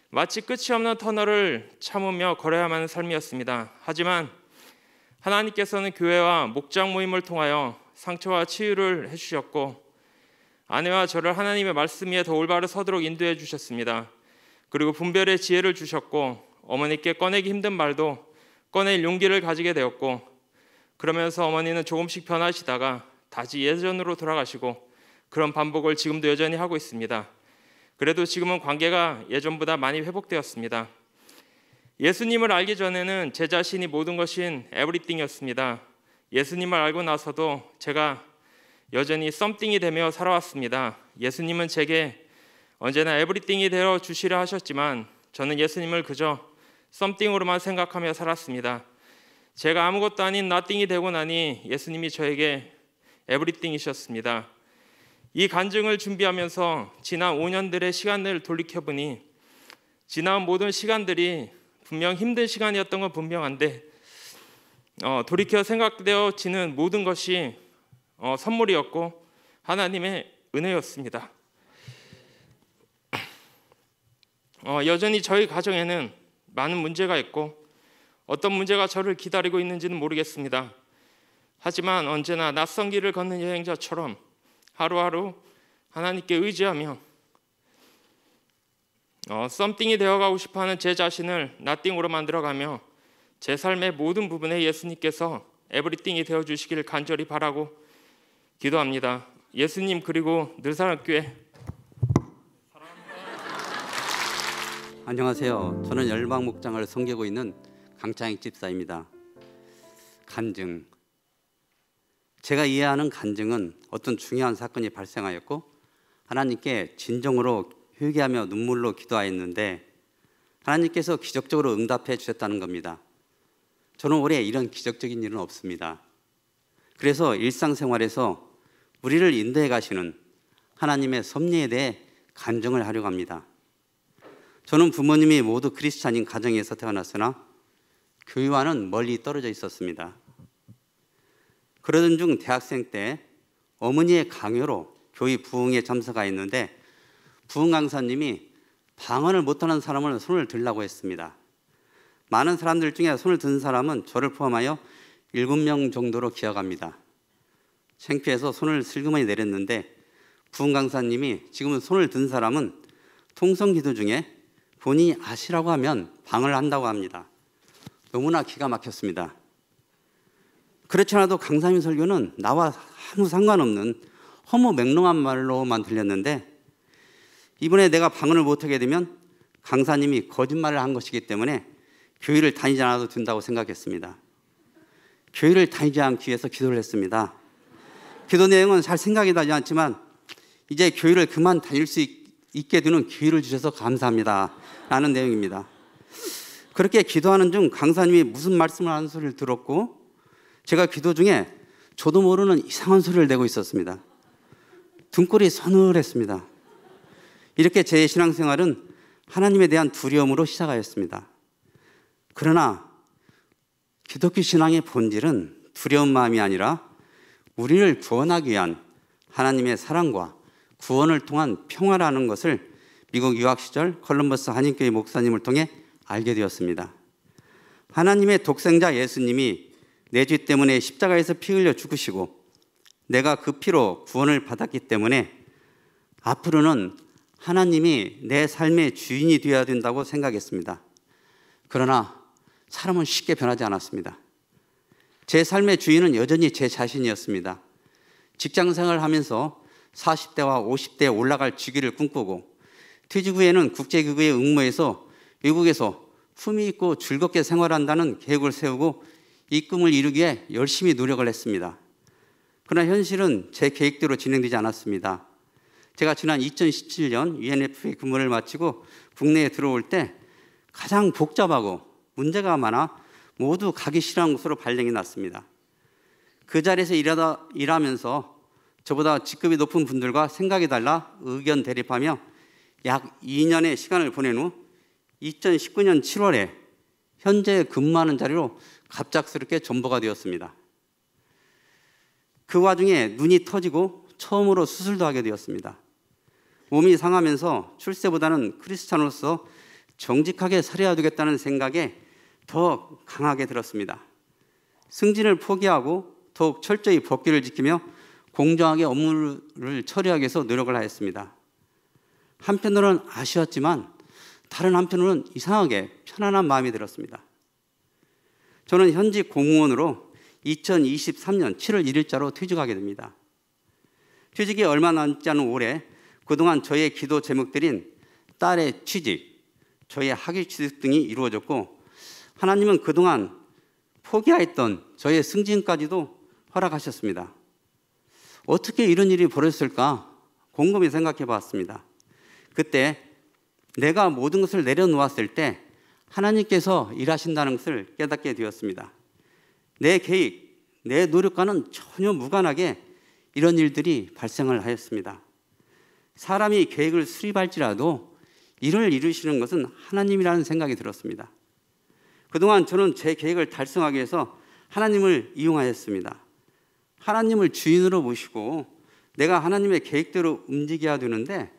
마치 끝이 없는 터널을 참으며 걸어야만 하는 삶이었습니다. 하지만 하나님께서는 교회와 목장 모임을 통하여 상처와 치유를 해주셨고 아내와 저를 하나님의 말씀 위에 더 올바로 서도록 인도해 주셨습니다. 그리고 분별의 지혜를 주셨고 어머니께 꺼내기 힘든 말도 꺼낼 용기를 가지게 되었고 그러면서 어머니는 조금씩 변하시다가 다시 예전으로 돌아가시고 그런 반복을 지금도 여전히 하고 있습니다. 그래도 지금은 관계가 예전보다 많이 회복되었습니다. 예수님을 알기 전에는 제 자신이 모든 것인 에브리띵이었습니다. 예수님을 알고 나서도 제가 여전히 썸띵이 되며 살아왔습니다. 예수님은 제게 언제나 에브리띵이 되어 주시려 하셨지만 저는 예수님을 그저 썸띵으로만 생각하며 살았습니다. 제가 아무것도 아닌 나띵이 되고 나니 예수님이 저에게 에브리띵이셨습니다. 이 간증을 준비하면서 지난 5년들의 시간을 돌이켜보니 지난 모든 시간들이 분명 힘든 시간이었던 건 분명한데 돌이켜 생각되어지는 모든 것이 선물이었고 하나님의 은혜였습니다. 여전히 저희 가정에는 많은 문제가 있고 어떤 문제가 저를 기다리고 있는지는 모르겠습니다. 하지만 언제나 낯선 길을 걷는 여행자처럼 하루하루 하나님께 의지하며 썸띵이 되어가고 싶어하는 제 자신을 나띵으로 만들어가며 제 삶의 모든 부분에 예수님께서 에브리띵이 되어주시길 간절히 바라고 기도합니다. 예수님 그리고 늘사랑교회 안녕하세요. 저는 열방 목장을 섬기고 있는 강창익 집사입니다. 간증. 제가 이해하는 간증은 어떤 중요한 사건이 발생하였고 하나님께 진정으로 회개하며 눈물로 기도하였는데 하나님께서 기적적으로 응답해 주셨다는 겁니다. 저는 올해 이런 기적적인 일은 없습니다. 그래서 일상생활에서 우리를 인도해 가시는 하나님의 섭리에 대해 간증을 하려고 합니다. 저는 부모님이 모두 크리스찬인 가정에서 태어났으나 교회와는 멀리 떨어져 있었습니다. 그러던 중 대학생 때 어머니의 강요로 교회 부흥에 참석하였는데 부흥 강사님이 방언을 못하는 사람을 손을 들라고 했습니다. 많은 사람들 중에 손을 든 사람은 저를 포함하여 7명 정도로 기억합니다. 창피해서 손을 슬그머니 내렸는데 부흥 강사님이 지금은 손을 든 사람은 통성기도 중에 본인이 아시라고 하면 방언을 한다고 합니다. 너무나 기가 막혔습니다. 그렇지 않아도 강사님 설교는 나와 아무 상관없는 허무맹랑한 말로만 들렸는데 이번에 내가 방언을 못하게 되면 강사님이 거짓말을 한 것이기 때문에 교회를 다니지 않아도 된다고 생각했습니다. 교회를 다니지 않기 위해서 기도를 했습니다. 기도 내용은 잘 생각이 나지 않지만 이제 교회를 그만 다닐 수 있게 되는 기회를 주셔서 감사합니다 라는 내용입니다. 그렇게 기도하는 중 강사님이 무슨 말씀을 하는 소리를 들었고 제가 기도 중에 저도 모르는 이상한 소리를 내고 있었습니다. 등골이 서늘했습니다. 이렇게 제 신앙생활은 하나님에 대한 두려움으로 시작하였습니다. 그러나 기독교 신앙의 본질은 두려운 마음이 아니라 우리를 구원하기 위한 하나님의 사랑과 구원을 통한 평화라는 것을 미국 유학 시절 콜럼버스 한인교회 목사님을 통해 알게 되었습니다. 하나님의 독생자 예수님이 내 죄 때문에 십자가에서 피 흘려 죽으시고 내가 그 피로 구원을 받았기 때문에 앞으로는 하나님이 내 삶의 주인이 되어야 된다고 생각했습니다. 그러나 사람은 쉽게 변하지 않았습니다. 제 삶의 주인은 여전히 제 자신이었습니다. 직장생활을 하면서 40대와 50대에 올라갈 직위를 꿈꾸고 퇴직 후에는 국제기구에 응모해서 외국에서 품위 있고 즐겁게 생활한다는 계획을 세우고 이 꿈을 이루기 위해 열심히 노력을 했습니다. 그러나 현실은 제 계획대로 진행되지 않았습니다. 제가 지난 2017년 UNFPA 근무를 마치고 국내에 들어올 때 가장 복잡하고 문제가 많아 모두 가기 싫어하는 곳으로 발령이 났습니다. 그 자리에서 일하면서 저보다 직급이 높은 분들과 생각이 달라 의견 대립하며 약 2년의 시간을 보낸 후 2019년 7월에 현재 근무하는 자리로 갑작스럽게 전보가 되었습니다. 그 와중에 눈이 터지고 처음으로 수술도 하게 되었습니다. 몸이 상하면서 출세보다는 크리스찬으로서 정직하게 살아야 되겠다는 생각에 더 강하게 들었습니다. 승진을 포기하고 더욱 철저히 법규를 지키며 공정하게 업무를 처리하기 위해서 노력을 하였습니다. 한편으로는 아쉬웠지만 다른 한편으로는 이상하게 편안한 마음이 들었습니다. 저는 현직 공무원으로 2023년 7월 1일자로 퇴직하게 됩니다. 퇴직이 얼마 남지 않은 올해 그동안 저의 기도 제목들인 딸의 취직, 저의 학위 취득 등이 이루어졌고 하나님은 그동안 포기하였던 저의 승진까지도 허락하셨습니다. 어떻게 이런 일이 벌어졌을까 곰곰이 생각해 봤습니다. 그때 내가 모든 것을 내려놓았을 때 하나님께서 일하신다는 것을 깨닫게 되었습니다. 내 계획, 내 노력과는 전혀 무관하게 이런 일들이 발생을 하였습니다. 사람이 계획을 수립할지라도 일을 이루시는 것은 하나님이라는 생각이 들었습니다. 그동안 저는 제 계획을 달성하기 위해서 하나님을 이용하였습니다. 하나님을 주인으로 모시고 내가 하나님의 계획대로 움직여야 되는데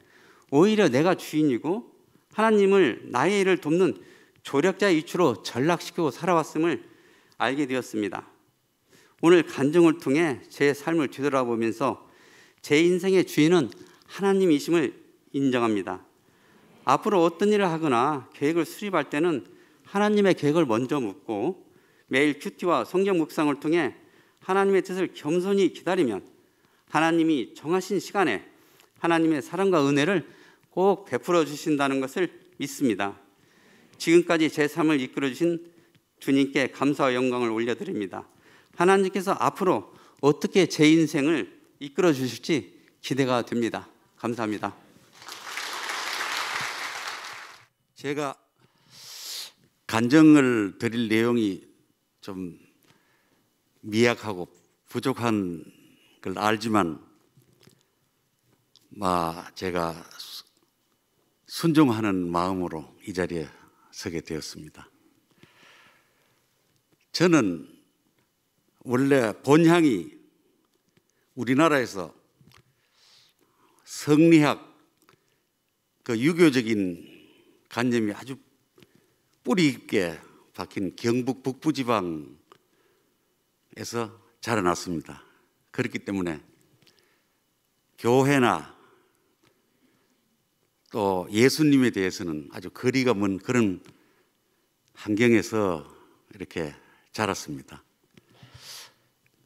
오히려 내가 주인이고 하나님을 나의 일을 돕는 조력자의 위치로 전락시키고 살아왔음을 알게 되었습니다. 오늘 간증을 통해 제 삶을 뒤돌아보면서 제 인생의 주인은 하나님이심을 인정합니다. 앞으로 어떤 일을 하거나 계획을 수립할 때는 하나님의 계획을 먼저 묻고 매일 큐티와 성경 묵상을 통해 하나님의 뜻을 겸손히 기다리면 하나님이 정하신 시간에 하나님의 사랑과 은혜를 꼭 베풀어 주신다는 것을 믿습니다. 지금까지 제 삶을 이끌어 주신 주님께 감사와 영광을 올려드립니다. 하나님께서 앞으로 어떻게 제 인생을 이끌어 주실지 기대가 됩니다. 감사합니다. 제가 간증을 드릴 내용이 좀 미약하고 부족한 걸 알지만 제가 순종하는 마음으로 이 자리에 서게 되었습니다. 저는 원래 본향이 우리나라에서 성리학 그 유교적인 관념이 아주 뿌리 깊게 박힌 경북 북부지방에서 자라났습니다. 그렇기 때문에 교회나 또 예수님에 대해서는 아주 거리가 먼 그런 환경에서 이렇게 자랐습니다.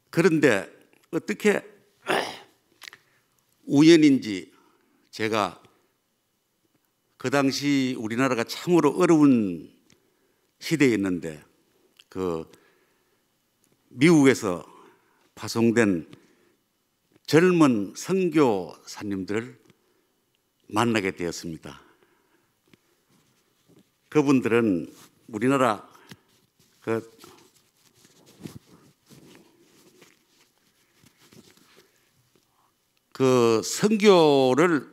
그런데 어떻게 우연인지 제가 그 당시 우리나라가 참으로 어려운 시대였는데 그 미국에서 파송된 젊은 선교사님들을 만나게 되었습니다. 그분들은 우리나라 그 선교를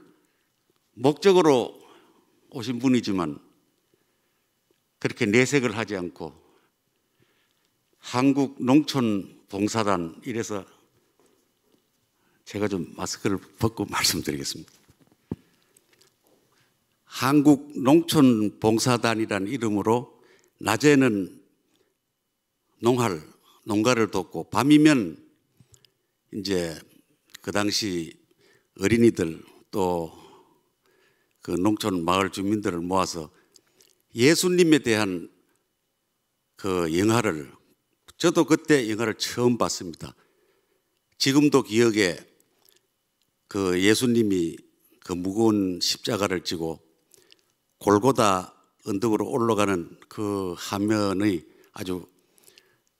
목적으로 오신 분이지만 그렇게 내색을 하지 않고 한국 농촌 봉사단 이래서 제가 좀 마스크를 벗고 말씀드리겠습니다. 한국 농촌 봉사단이라는 이름으로 낮에는 농가를 돕고 밤이면 이제 그 당시 어린이들 또 그 농촌 마을 주민들을 모아서 예수님에 대한 그 영화를 저도 그때 영화를 처음 봤습니다. 지금도 기억에 그 예수님이 그 무거운 십자가를 지고 골고다 언덕으로 올라가는 그 화면이 아주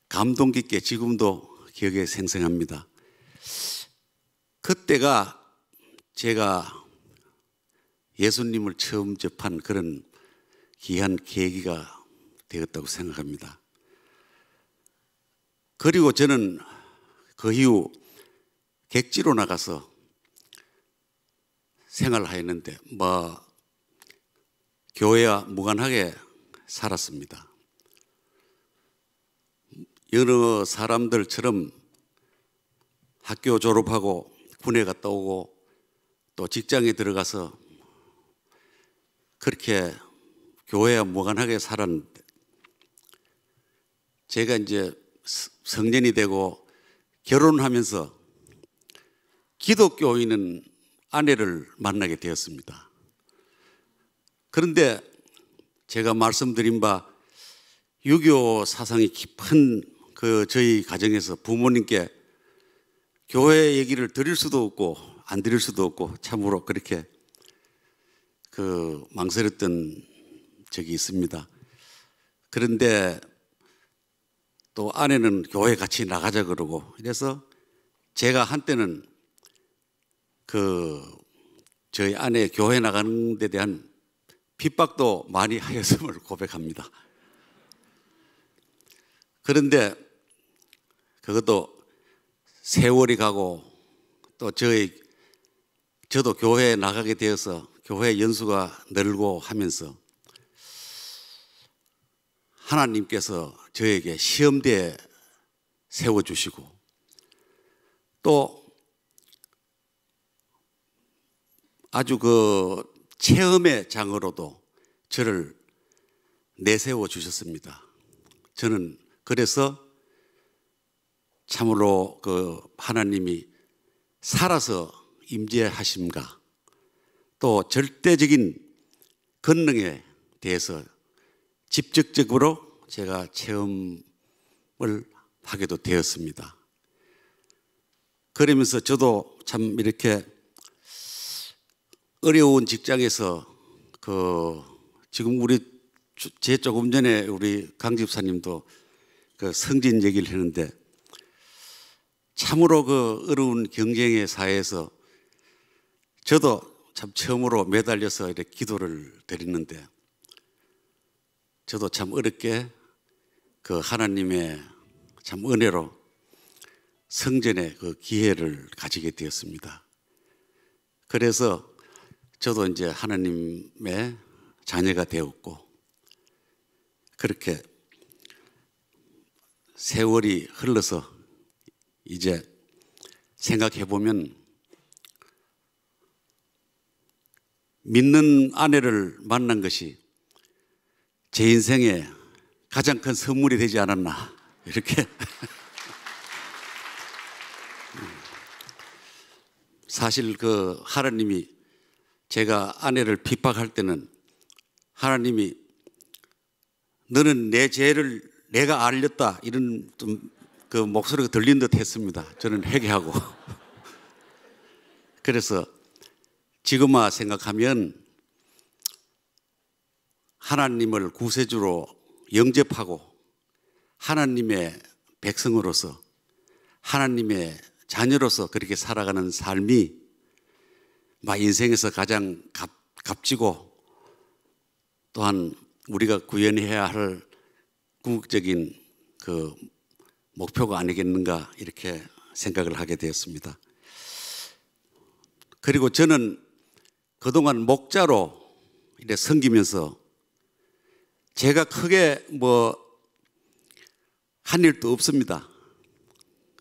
감동 깊게 지금도 기억에 생생합니다. 그때가 제가 예수님을 처음 접한 그런 귀한 계기가 되었다고 생각합니다. 그리고 저는 그 이후 객지로 나가서 생활하였는데 교회와 무관하게 살았습니다. 여러 사람들처럼 학교 졸업하고 군에 갔다 오고 또 직장에 들어가서 그렇게 교회와 무관하게 살았는데 제가 이제 성년이 되고 결혼하면서 기독교인은 아내를 만나게 되었습니다. 그런데 제가 말씀드린 바 유교 사상이 깊은 그 저희 가정에서 부모님께 교회 얘기를 드릴 수도 없고 안 드릴 수도 없고 참으로 그렇게 그 망설였던 적이 있습니다. 그런데 또 아내는 교회 같이 나가자 그러고 이래서 제가 한때는 그 저희 아내 교회 나가는 데 대한 핍박도 많이 하였음을 고백합니다. 그런데 그것도 세월이 가고 또 저도 교회에 나가게 되어서 교회 연수가 늘고 하면서 하나님께서 저에게 시험대에 세워주시고 또 아주 그 체험의 장으로도 저를 내세워 주셨습니다. 저는 그래서 참으로 그 하나님이 살아서 임재하심과 또 절대적인 권능에 대해서 직접적으로 제가 체험을 하게도 되었습니다. 그러면서 저도 참 이렇게 어려운 직장에서 지금 제 조금 전에 우리 강 집사님도 그 승진 얘기를 했는데 참으로 그 어려운 경쟁의 사회에서 저도 참 처음으로 매달려서 이렇게 기도를 드리는데 저도 참 어렵게 그 하나님의 참 은혜로 성전의 그 기회를 가지게 되었습니다. 그래서 저도 이제 하나님의 자녀가 되었고 그렇게 세월이 흘러서 이제 생각해 보면 믿는 아내를 만난 것이 제 인생에 가장 큰 선물이 되지 않았나 이렇게 사실 그 하나님이 제가 아내를 핍박할 때는 하나님이 너는 내 죄를 내가 알렸다 이런 좀 그 목소리가 들린 듯 했습니다. 저는 회개하고 그래서 지금 생각하면 하나님을 구세주로 영접하고 하나님의 백성으로서 하나님의 자녀로서 그렇게 살아가는 삶이 인생에서 가장 값지고 또한 우리가 구현해야 할 궁극적인 그 목표가 아니겠는가 이렇게 생각을 하게 되었습니다. 그리고 저는 그동안 목자로 이렇게 섬기면서 제가 크게 한 일도 없습니다.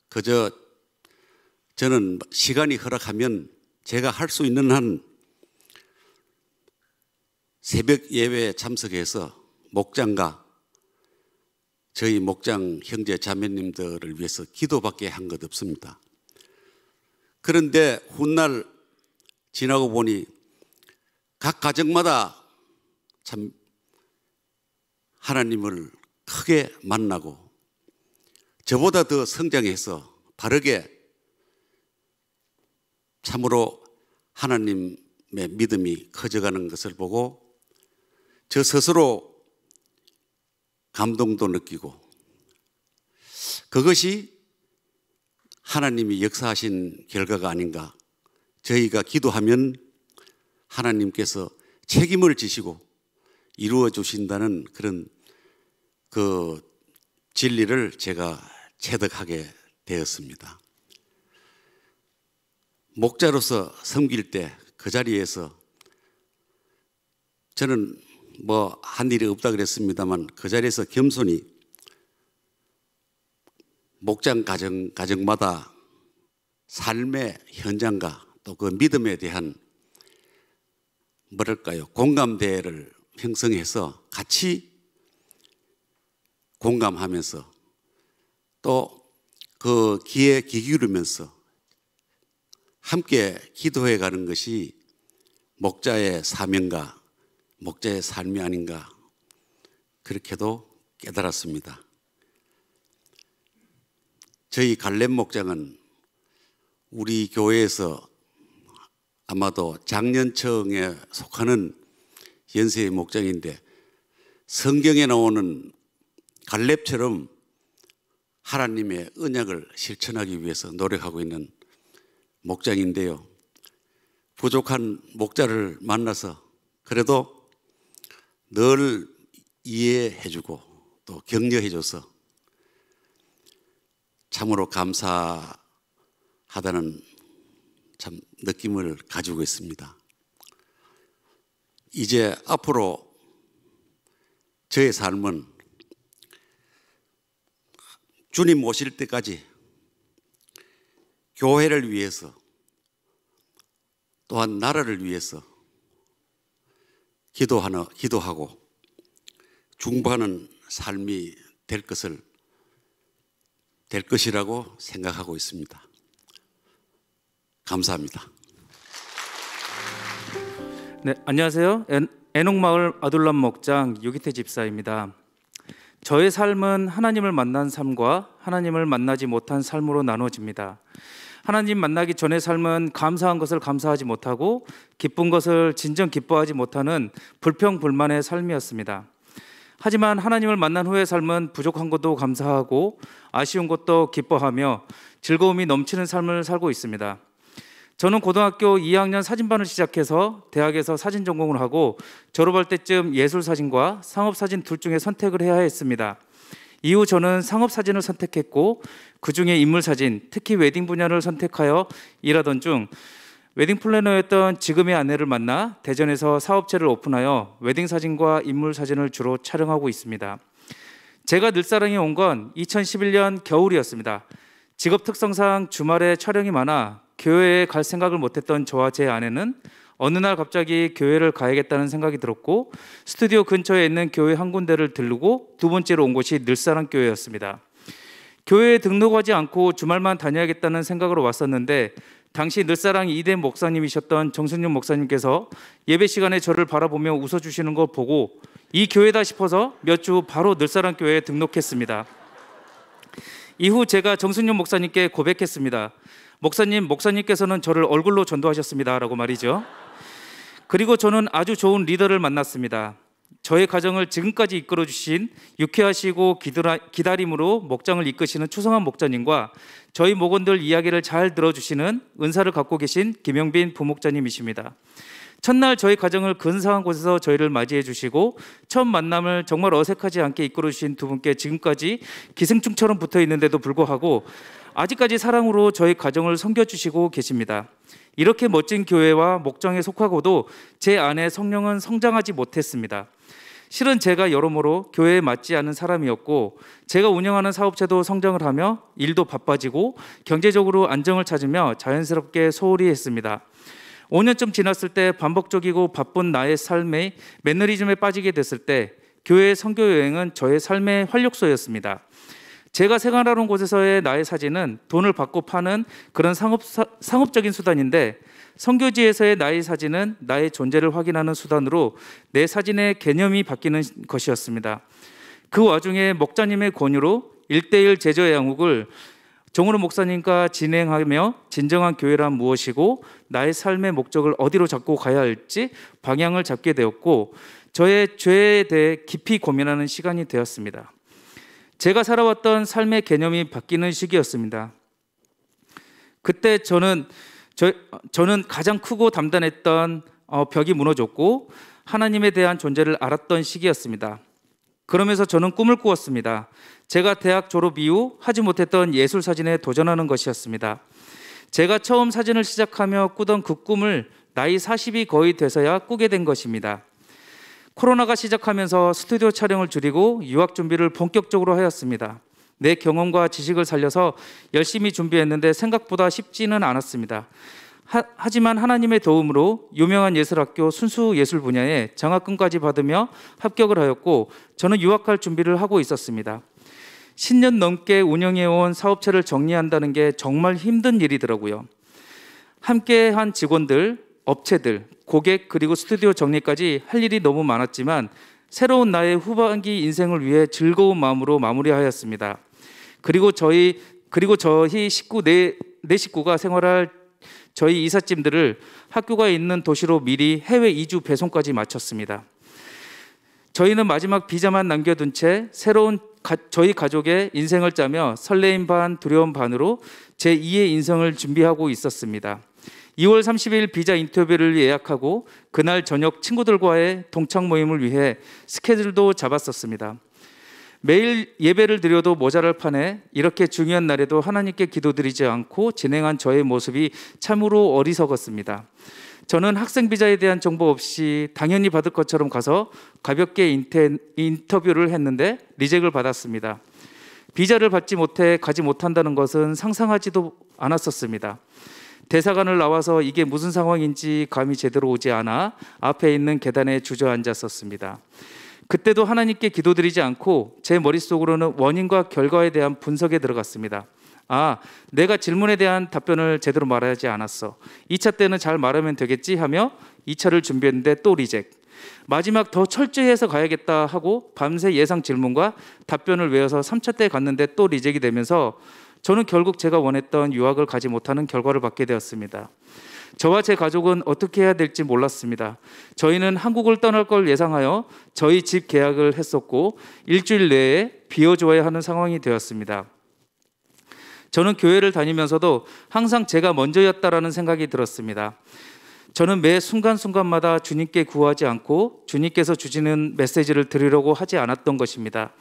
그저 저는 시간이 허락하면 제가 할 수 있는 한 새벽 예배에 참석해서 목장과 저희 목장 형제 자매님들을 위해서 기도밖에 한 것 없습니다. 그런데 훗날 지나고 보니 각 가정마다 참 하나님을 크게 만나고 저보다 더 성장해서 바르게 참으로 하나님의 믿음이 커져가는 것을 보고 저 스스로 감동도 느끼고 그것이 하나님이 역사하신 결과가 아닌가. 저희가 기도하면 하나님께서 책임을 지시고 이루어 주신다는 그런 그 진리를 제가 체득하게 되었습니다. 목자로서 섬길 때 그 자리에서 저는 한 일이 없다 그랬습니다만 그 자리에서 겸손히 목장 가정마다 삶의 현장과 또 그 믿음에 대한 공감대를 형성해서 같이 공감하면서 또 그 귀에 귀 기울이면서 함께 기도해 가는 것이 목자의 사명과 목자의 삶이 아닌가 그렇게도 깨달았습니다. 저희 갈렙 목장은 우리 교회에서 아마도 장년청에 속하는 연세의 목장인데 성경에 나오는 갈렙처럼 하나님의 언약을 실천하기 위해서 노력하고 있는 목장인데요. 부족한 목자를 만나서 그래도 늘 이해해주고 또 격려해줘서 참으로 감사하다는 참 느낌을 가지고 있습니다. 이제 앞으로 저의 삶은 주님 오실 때까지 교회를 위해서 또한 나라를 위해서 기도하고 중보하는 삶이 될 것이라고 생각하고 있습니다. 감사합니다. 네, 안녕하세요. 애녹마을 아둘람 목장 유기태 집사입니다. 저의 삶은 하나님을 만난 삶과 하나님을 만나지 못한 삶으로 나눠집니다. 하나님 만나기 전의 삶은 감사한 것을 감사하지 못하고 기쁜 것을 진정 기뻐하지 못하는 불평불만의 삶이었습니다. 하지만 하나님을 만난 후의 삶은 부족한 것도 감사하고 아쉬운 것도 기뻐하며 즐거움이 넘치는 삶을 살고 있습니다. 저는 고등학교 2학년 사진반을 시작해서 대학에서 사진 전공을 하고 졸업할 때쯤 예술사진과 상업사진 둘 중에 선택을 해야 했습니다. 이후 저는 상업사진을 선택했고 그중에 인물사진, 특히 웨딩 분야를 선택하여 일하던 중 웨딩 플래너였던 지금의 아내를 만나 대전에서 사업체를 오픈하여 웨딩 사진과 인물 사진을 주로 촬영하고 있습니다. 제가 늘사랑에 온 건 2011년 겨울이었습니다. 직업 특성상 주말에 촬영이 많아 교회에 갈 생각을 못했던 저와 제 아내는 어느 날 갑자기 교회를 가야겠다는 생각이 들었고 스튜디오 근처에 있는 교회 한 군데를 들르고 두 번째로 온 곳이 늘사랑 교회였습니다. 교회에 등록하지 않고 주말만 다녀야겠다는 생각으로 왔었는데 당시 늘사랑 2대 목사님이셨던 정순윤 목사님께서 예배 시간에 저를 바라보며 웃어주시는 걸 보고 이 교회다 싶어서 몇 주 바로 늘사랑 교회에 등록했습니다. 이후 제가 정순윤 목사님께 고백했습니다. 목사님께서는 저를 얼굴로 전도하셨습니다 라고 말이죠. 그리고 저는 아주 좋은 리더를 만났습니다. 저의 가정을 지금까지 이끌어주신 유쾌하시고 기다림으로 목장을 이끄시는 추성한 목자님과 저희 목원들 이야기를 잘 들어주시는 은사를 갖고 계신 김영빈 부목자님이십니다. 첫날 저희 가정을 근사한 곳에서 저희를 맞이해 주시고 첫 만남을 정말 어색하지 않게 이끌어 주신 두 분께 지금까지 기생충처럼 붙어 있는데도 불구하고 아직까지 사랑으로 저희 가정을 섬겨주시고 계십니다. 이렇게 멋진 교회와 목장에 속하고도 제 안에 성령은 성장하지 못했습니다. 실은 제가 여러모로 교회에 맞지 않은 사람이었고 제가 운영하는 사업체도 성장을 하며 일도 바빠지고 경제적으로 안정을 찾으며 자연스럽게 소홀히 했습니다. 5년쯤 지났을 때 반복적이고 바쁜 나의 삶의 매너리즘에 빠지게 됐을 때 교회 선교 여행은 저의 삶의 활력소였습니다. 제가 생활하는 곳에서의 나의 사진은 돈을 받고 파는 그런 상업적인 수단인데 선교지에서의 나의 사진은 나의 존재를 확인하는 수단으로 내 사진의 개념이 바뀌는 것이었습니다. 그 와중에 목자님의 권유로 1:1 제자의 양육을 정우로 목사님과 진행하며 진정한 교회란 무엇이고 나의 삶의 목적을 어디로 잡고 가야 할지 방향을 잡게 되었고 저의 죄에 대해 깊이 고민하는 시간이 되었습니다. 제가 살아왔던 삶의 개념이 바뀌는 시기였습니다. 그때 저는 가장 크고 담단했던 벽이 무너졌고 하나님에 대한 존재를 알았던 시기였습니다. 그러면서 저는 꿈을 꾸었습니다. 제가 대학 졸업 이후 하지 못했던 예술 사진에 도전하는 것이었습니다. 제가 처음 사진을 시작하며 꾸던 그 꿈을 나이 40이 거의 돼서야 꾸게 된 것입니다. 코로나가 시작하면서 스튜디오 촬영을 줄이고 유학 준비를 본격적으로 하였습니다. 내 경험과 지식을 살려서 열심히 준비했는데 생각보다 쉽지는 않았습니다. 하지만 하나님의 도움으로 유명한 예술학교 순수예술 분야에 장학금까지 받으며 합격을 하였고 저는 유학할 준비를 하고 있었습니다. 10년 넘게 운영해온 사업체를 정리한다는 게 정말 힘든 일이더라고요. 함께한 직원들, 업체들, 고객 그리고 스튜디오 정리까지 할 일이 너무 많았지만 새로운 나의 후반기 인생을 위해 즐거운 마음으로 마무리하였습니다. 그리고 저희 식구 네 식구가 생활할 저희 이삿짐들을 학교가 있는 도시로 미리 해외 이주 배송까지 마쳤습니다. 저희는 마지막 비자만 남겨둔 채 새로운 저희 가족의 인생을 짜며 설레임 반 두려움 반으로 제2의 인생을 준비하고 있었습니다. 2월 30일 비자 인터뷰를 예약하고 그날 저녁 친구들과의 동창 모임을 위해 스케줄도 잡았었습니다. 매일 예배를 드려도 모자랄 판에 이렇게 중요한 날에도 하나님께 기도드리지 않고 진행한 저의 모습이 참으로 어리석었습니다. 저는 학생 비자에 대한 정보 없이 당연히 받을 것처럼 가서 가볍게 인터뷰를 했는데 리젝을 받았습니다. 비자를 받지 못해 가지 못한다는 것은 상상하지도 않았었습니다. 대사관을 나와서 이게 무슨 상황인지 감이 제대로 오지 않아 앞에 있는 계단에 주저앉았었습니다. 그때도 하나님께 기도드리지 않고 제 머릿속으로는 원인과 결과에 대한 분석에 들어갔습니다. 내가 질문에 대한 답변을 제대로 말하지 않았어. 2차 때는 잘 말하면 되겠지 하며 2차를 준비했는데 또 리젝. 마지막 더 철저히 해서 가야겠다 하고 밤새 예상 질문과 답변을 외워서 3차 때 갔는데 또 리젝이 되면서 저는 결국 제가 원했던 유학을 가지 못하는 결과를 받게 되었습니다. 저와 제 가족은 어떻게 해야 될지 몰랐습니다. 저희는 한국을 떠날 걸 예상하여 저희 집 계약을 했었고 일주일 내에 비워줘야 하는 상황이 되었습니다. 저는 교회를 다니면서도 항상 제가 먼저였다라는 생각이 들었습니다. 저는 매 순간순간마다 주님께 구하지 않고 주님께서 주시는 메시지를 들으려고 하지 않았던 것입니다.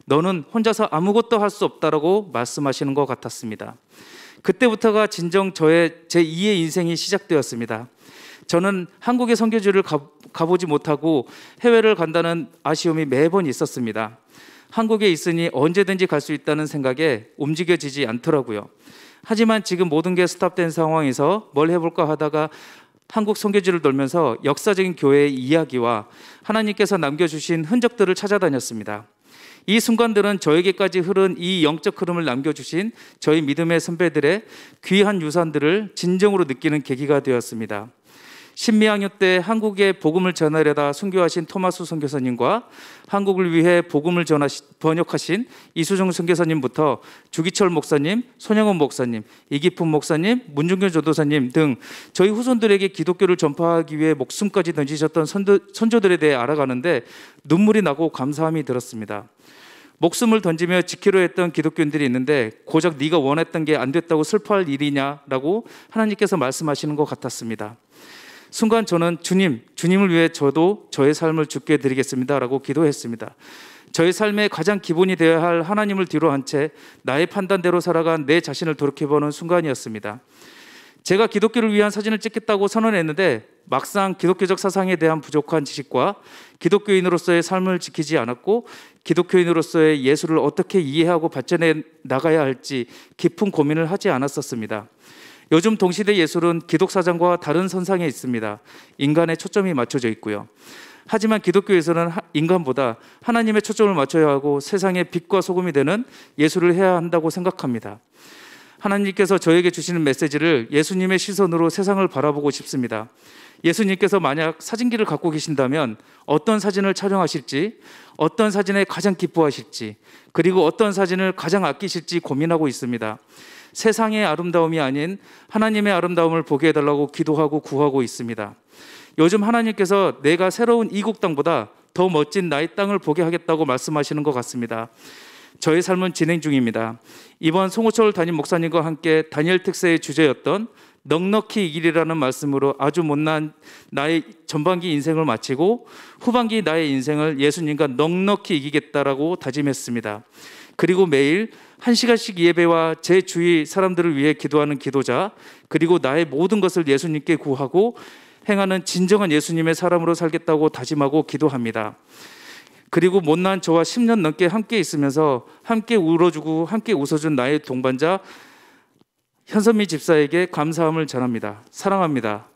너는 혼자서 아무것도 할 수 없다라고 말씀하시는 것 같았습니다. 그때부터가 진정 제 2의 인생이 시작되었습니다. 저는 한국의 선교지를 가보지 못하고 해외를 간다는 아쉬움이 매번 있었습니다. 한국에 있으니 언제든지 갈 수 있다는 생각에 움직여지지 않더라고요. 하지만 지금 모든 게 스탑된 상황에서 뭘 해볼까 하다가 한국 선교지를 돌면서 역사적인 교회의 이야기와 하나님께서 남겨주신 흔적들을 찾아다녔습니다. 이 순간들은 저에게까지 흐른 이 영적 흐름을 남겨주신 저희 믿음의 선배들의 귀한 유산들을 진정으로 느끼는 계기가 되었습니다. 신미학년 때 한국에 복음을 전하려다 순교하신 토마스 선교사님과 한국을 위해 복음을 번역하신 이수정 선교사님부터 주기철 목사님, 손영원 목사님, 이기품 목사님, 문중교 전도사님 등 저희 후손들에게 기독교를 전파하기 위해 목숨까지 던지셨던 선조들에 대해 알아가는데 눈물이 나고 감사함이 들었습니다. 목숨을 던지며 지키려 했던 기독교인들이 있는데 고작 네가 원했던 게 안 됐다고 슬퍼할 일이냐라고 하나님께서 말씀하시는 것 같았습니다. 순간 저는 주님을 위해 저도 저의 삶을 주께 드리겠습니다라고 기도했습니다. 저의 삶의 가장 기본이 되어야 할 하나님을 뒤로 한 채 나의 판단대로 살아간 내 자신을 돌이켜보는 순간이었습니다. 제가 기독교를 위한 사진을 찍겠다고 선언했는데 막상 기독교적 사상에 대한 부족한 지식과 기독교인으로서의 삶을 지키지 않았고 기독교인으로서의 예수를 어떻게 이해하고 발전해 나가야 할지 깊은 고민을 하지 않았었습니다. 요즘 동시대 예술은 기독사상과 다른 선상에 있습니다. 인간의 초점이 맞춰져 있고요. 하지만 기독교에서는 인간보다 하나님의 초점을 맞춰야 하고 세상의 빛과 소금이 되는 예술을 해야 한다고 생각합니다. 하나님께서 저에게 주시는 메시지를 예수님의 시선으로 세상을 바라보고 싶습니다. 예수님께서 만약 사진기를 갖고 계신다면 어떤 사진을 촬영하실지, 어떤 사진에 가장 기뻐하실지, 그리고 어떤 사진을 가장 아끼실지 고민하고 있습니다. 세상의 아름다움이 아닌 하나님의 아름다움을 보게 해달라고 기도하고 구하고 있습니다. 요즘 하나님께서 내가 새로운 이국 땅보다 더 멋진 나의 땅을 보게 하겠다고 말씀하시는 것 같습니다. 저의 삶은 진행 중입니다. 이번 송호철 담임 목사님과 함께 다니엘 특세의 주제였던 넉넉히 이기리라는 말씀으로 아주 못난 나의 전반기 인생을 마치고 후반기 나의 인생을 예수님과 넉넉히 이기겠다라고 다짐했습니다. 그리고 매일 1시간씩 예배와 제 주위 사람들을 위해 기도하는 기도자, 그리고 나의 모든 것을 예수님께 구하고 행하는 진정한 예수님의 사람으로 살겠다고 다짐하고 기도합니다. 그리고 못난 저와 10년 넘게 함께 있으면서 함께 울어주고 함께 웃어준 나의 동반자 현선미 집사에게 감사함을 전합니다. 사랑합니다.